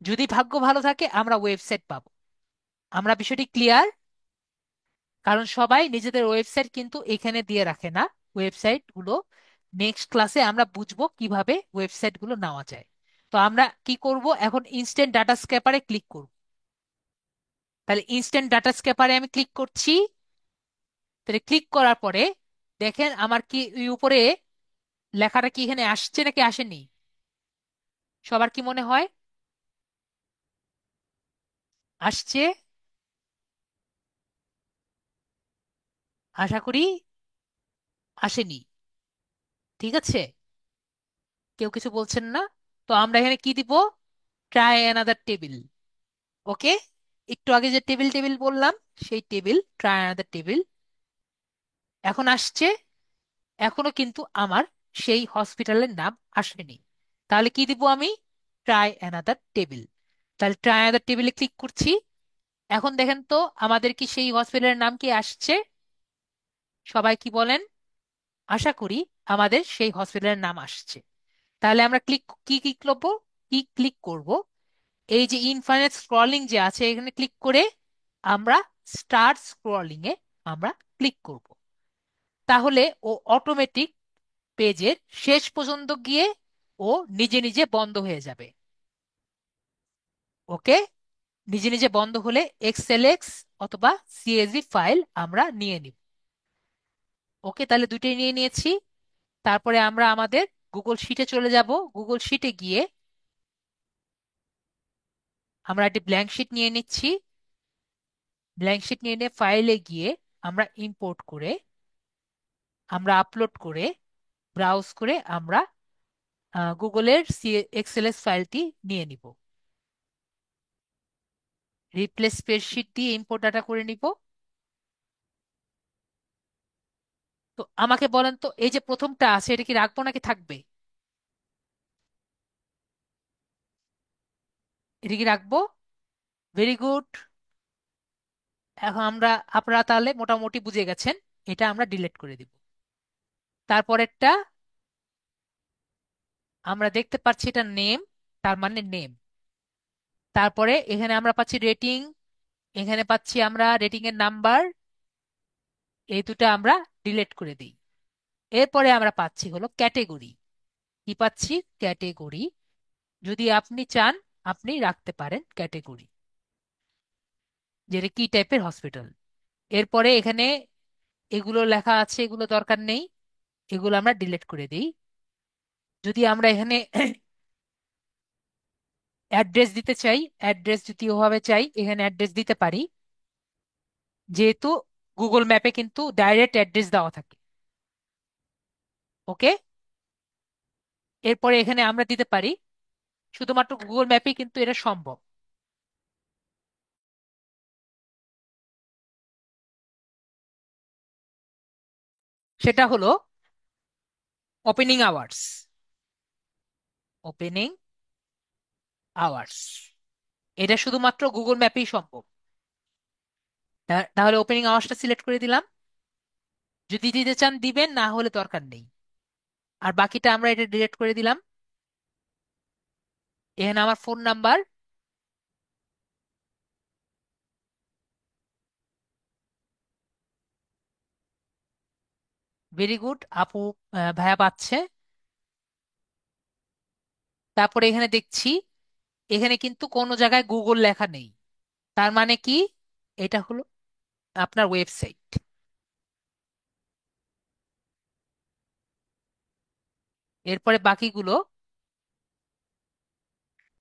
যদি ভাগ্য ভালো থাকে আমরা ওয়েবসাইট পাবো। আমরা বিষয়টি ক্লিয়ার? কারণ সবাই নিজেদের ওয়েবসাইট কিন্তু এখানে দিয়ে রাখে না। ওয়েবসাইট গুলো নেক্সট ক্লাসে আমরা বুঝবো কিভাবে ওয়েবসাইট গুলো নেওয়া যায়। তো আমরা কি করব এখন? ইনস্ট্যান্ট ডাটা স্ক্যাপারে ক্লিক করব। তাহলে ইনস্ট্যান্ট ডাটা স্ক্যাপারে আমি ক্লিক করছি। তাহলে ক্লিক করার পরে দেখেন আমার কি ওই উপরে লেখাটা কি এখানে আসছে নাকি আসেনি? সবার কি মনে হয় আসছে? আশা করি আসেনি। ঠিক আছে, কেউ কিছু বলছেন না। তো আমরা এখানে কি দিব? Try another table. ওকে, একটু আগে যে টেবিল টেবিল বললাম সেই টেবিল, ট্রাই অ্যানাদার টেবিল এখন আসছে। এখনো কিন্তু আমার সেই হসপিটালের নাম আসেনি। তাহলে কি দিব আমি? Try another table. তাহলে ট্রাই অ্যানাদার টেবিলে ক্লিক করছি। এখন দেখেন তো আমাদের কি সেই হসপিটালের নাম কি আসছে? সবাই কি বলেন? আশা করি আমাদের সেই হসপিটালের নাম আসছে। তাহলে আমরা কি করব? কি ক্লিক করব? এই যে ইনফাইনাইট স্ক্রলিং যে আছে এখানে ক্লিক করে আমরা স্টার্ট স্ক্রলিং এ আমরা ক্লিক করব। তাহলে ও অটোমেটিক পেজের শেষ পর্যন্ত গিয়ে ও নিজে নিজে বন্ধ হয়ে যাবে। ওকে, নিজে নিজে বন্ধ হলে এক্সএলএক্স অথবা সিএসভি ফাইল আমরা নিয়ে নিব। ওকে, তাহলে দুইটাই নিয়ে নিয়েছি। তারপরে আমরা আমাদের গুগল শিটে চলে যাব। গুগল শিটে গিয়ে আমরা একটি ব্ল্যাঙ্ক শিট নিয়ে নিচ্ছি। ব্ল্যাঙ্ক শিট নিয়ে নিয়ে ফাইলে গিয়ে আমরা ইম্পোর্ট করে, আমরা আপলোড করে, ব্রাউজ করে আমরা গুগলের এক্সএলএস ফাইলটি নিয়ে নিব। রিপ্লেস স্প্রেডশিট দিয়ে ইম্পোর্ট ডাটা করে নিব। তো আমাকে বলেন তো, এই যে প্রথমটা আছে এটা কি রাখবো নাকি থাকবে? এটা কি রাখবো? Very good. এখন আপনারা তাহলে মোটামুটি বুঝে গেছেন, এটা আমরা ডিলিট করে দিব। তারপরেরটা আমরা দেখতে পাচ্ছি এটা নেম, তার মানে নেম। তারপরে এখানে আমরা পাচ্ছি রেটিং, এখানে পাচ্ছি আমরা রেটিং এর নাম্বার। এই দুটো আমরা ডিলিট করে দিই। এরপরে আমরা পাচ্ছি হলো ক্যাটেগরি। কি পাচ্ছি? ক্যাটেগরি। যদি আপনি চান আপনি রাখতে পারেন ক্যাটেগরি, যেটা কি টাইপের হসপিটাল। এরপরে এখানে এগুলো লেখা আছে, এগুলো দরকার নেই, এগুলো আমরা ডিলিট করে দিই। যদি আমরা এখানে অ্যাড্রেস দিতে চাই, অ্যাড্রেস যদি ওভাবে চাই এখানে অ্যাড্রেস দিতে পারি, যেহেতু গুগল ম্যাপে কিন্তু ডাইরেক্ট অ্যাড্রেস দেওয়া থাকে। ওকে, এরপরে এখানে আমরা দিতে পারি, শুধুমাত্র গুগল ম্যাপেই কিন্তু এটা সম্ভব। সেটা হলো ওপেনিং আওয়ার্স। ওপেনিং আওয়ার্স এটা শুধুমাত্র গুগল ম্যাপেই সম্ভব। তাহলে ওপেনিং আওয়ার্সটা সিলেক্ট করে দিলাম। যদি দিতে চান দিবেন, না হলে দরকার নেই। আর বাকিটা আমরা এটা ডিলিট করে দিলাম। এখানে আমার ফোন নাম্বার, ভেরি গুড আপু, ভাইয়া পাচ্ছে। তারপরে এখানে দেখছি এখানে কিন্তু কোনো জায়গায় গুগল লেখা নেই। তার মানে কি? এটা হলো আপনার ওয়েবসাইট। এরপরে বাকিগুলো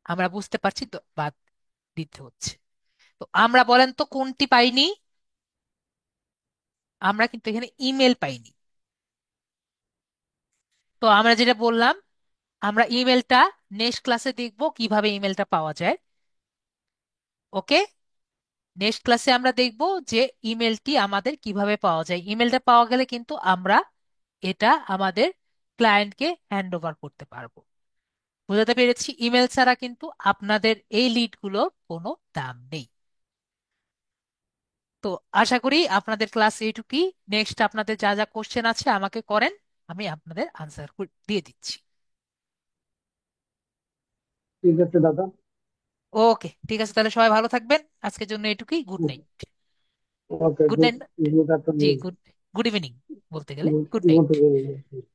আমরা বুঝতে পারছি তো বাদ দিতে হচ্ছে। তো আমরা বলেন তো কোনটি পাইনি? আমরা কিন্তু এখানে ইমেল পাইনি। তো আমরা যেটা বললাম, আমরা ইমেলটা নেক্সট ক্লাসে দেখব কিভাবে ইমেলটা পাওয়া যায়। ওকে, নেক্সট ক্লাসে আমরা দেখব যে ইমেলটি আমাদের কিভাবে পাওয়া যায়। ইমেলটা পাওয়া গেলে কিন্তু আমরা এটা আমাদের ক্লায়েন্টকে হ্যান্ড ওভার করতে পারবো। বুঝাতে পেরেছি? ইমেল ছাড়া কিন্তু আপনাদের এই লিডগুলোর কোনো দাম নেই। তো আশা করি আপনাদের ক্লাস এইটুকুই। নেক্সট আপনাদের যা যা কোশ্চেন আছে আমাকে করেন, আমি আপনাদের আনসার দিয়ে দিচ্ছি। ঠিক আছে দাদা। ওকে, ঠিক আছে, তাহলে সবাই ভালো থাকবেন। আজকের জন্য এটুকুই। Good night. Okay, good good night. Good জি, আফটারনুন। গুড, গুড ইভিনিং বলতে গেলে গুড গুড নাইট। গুড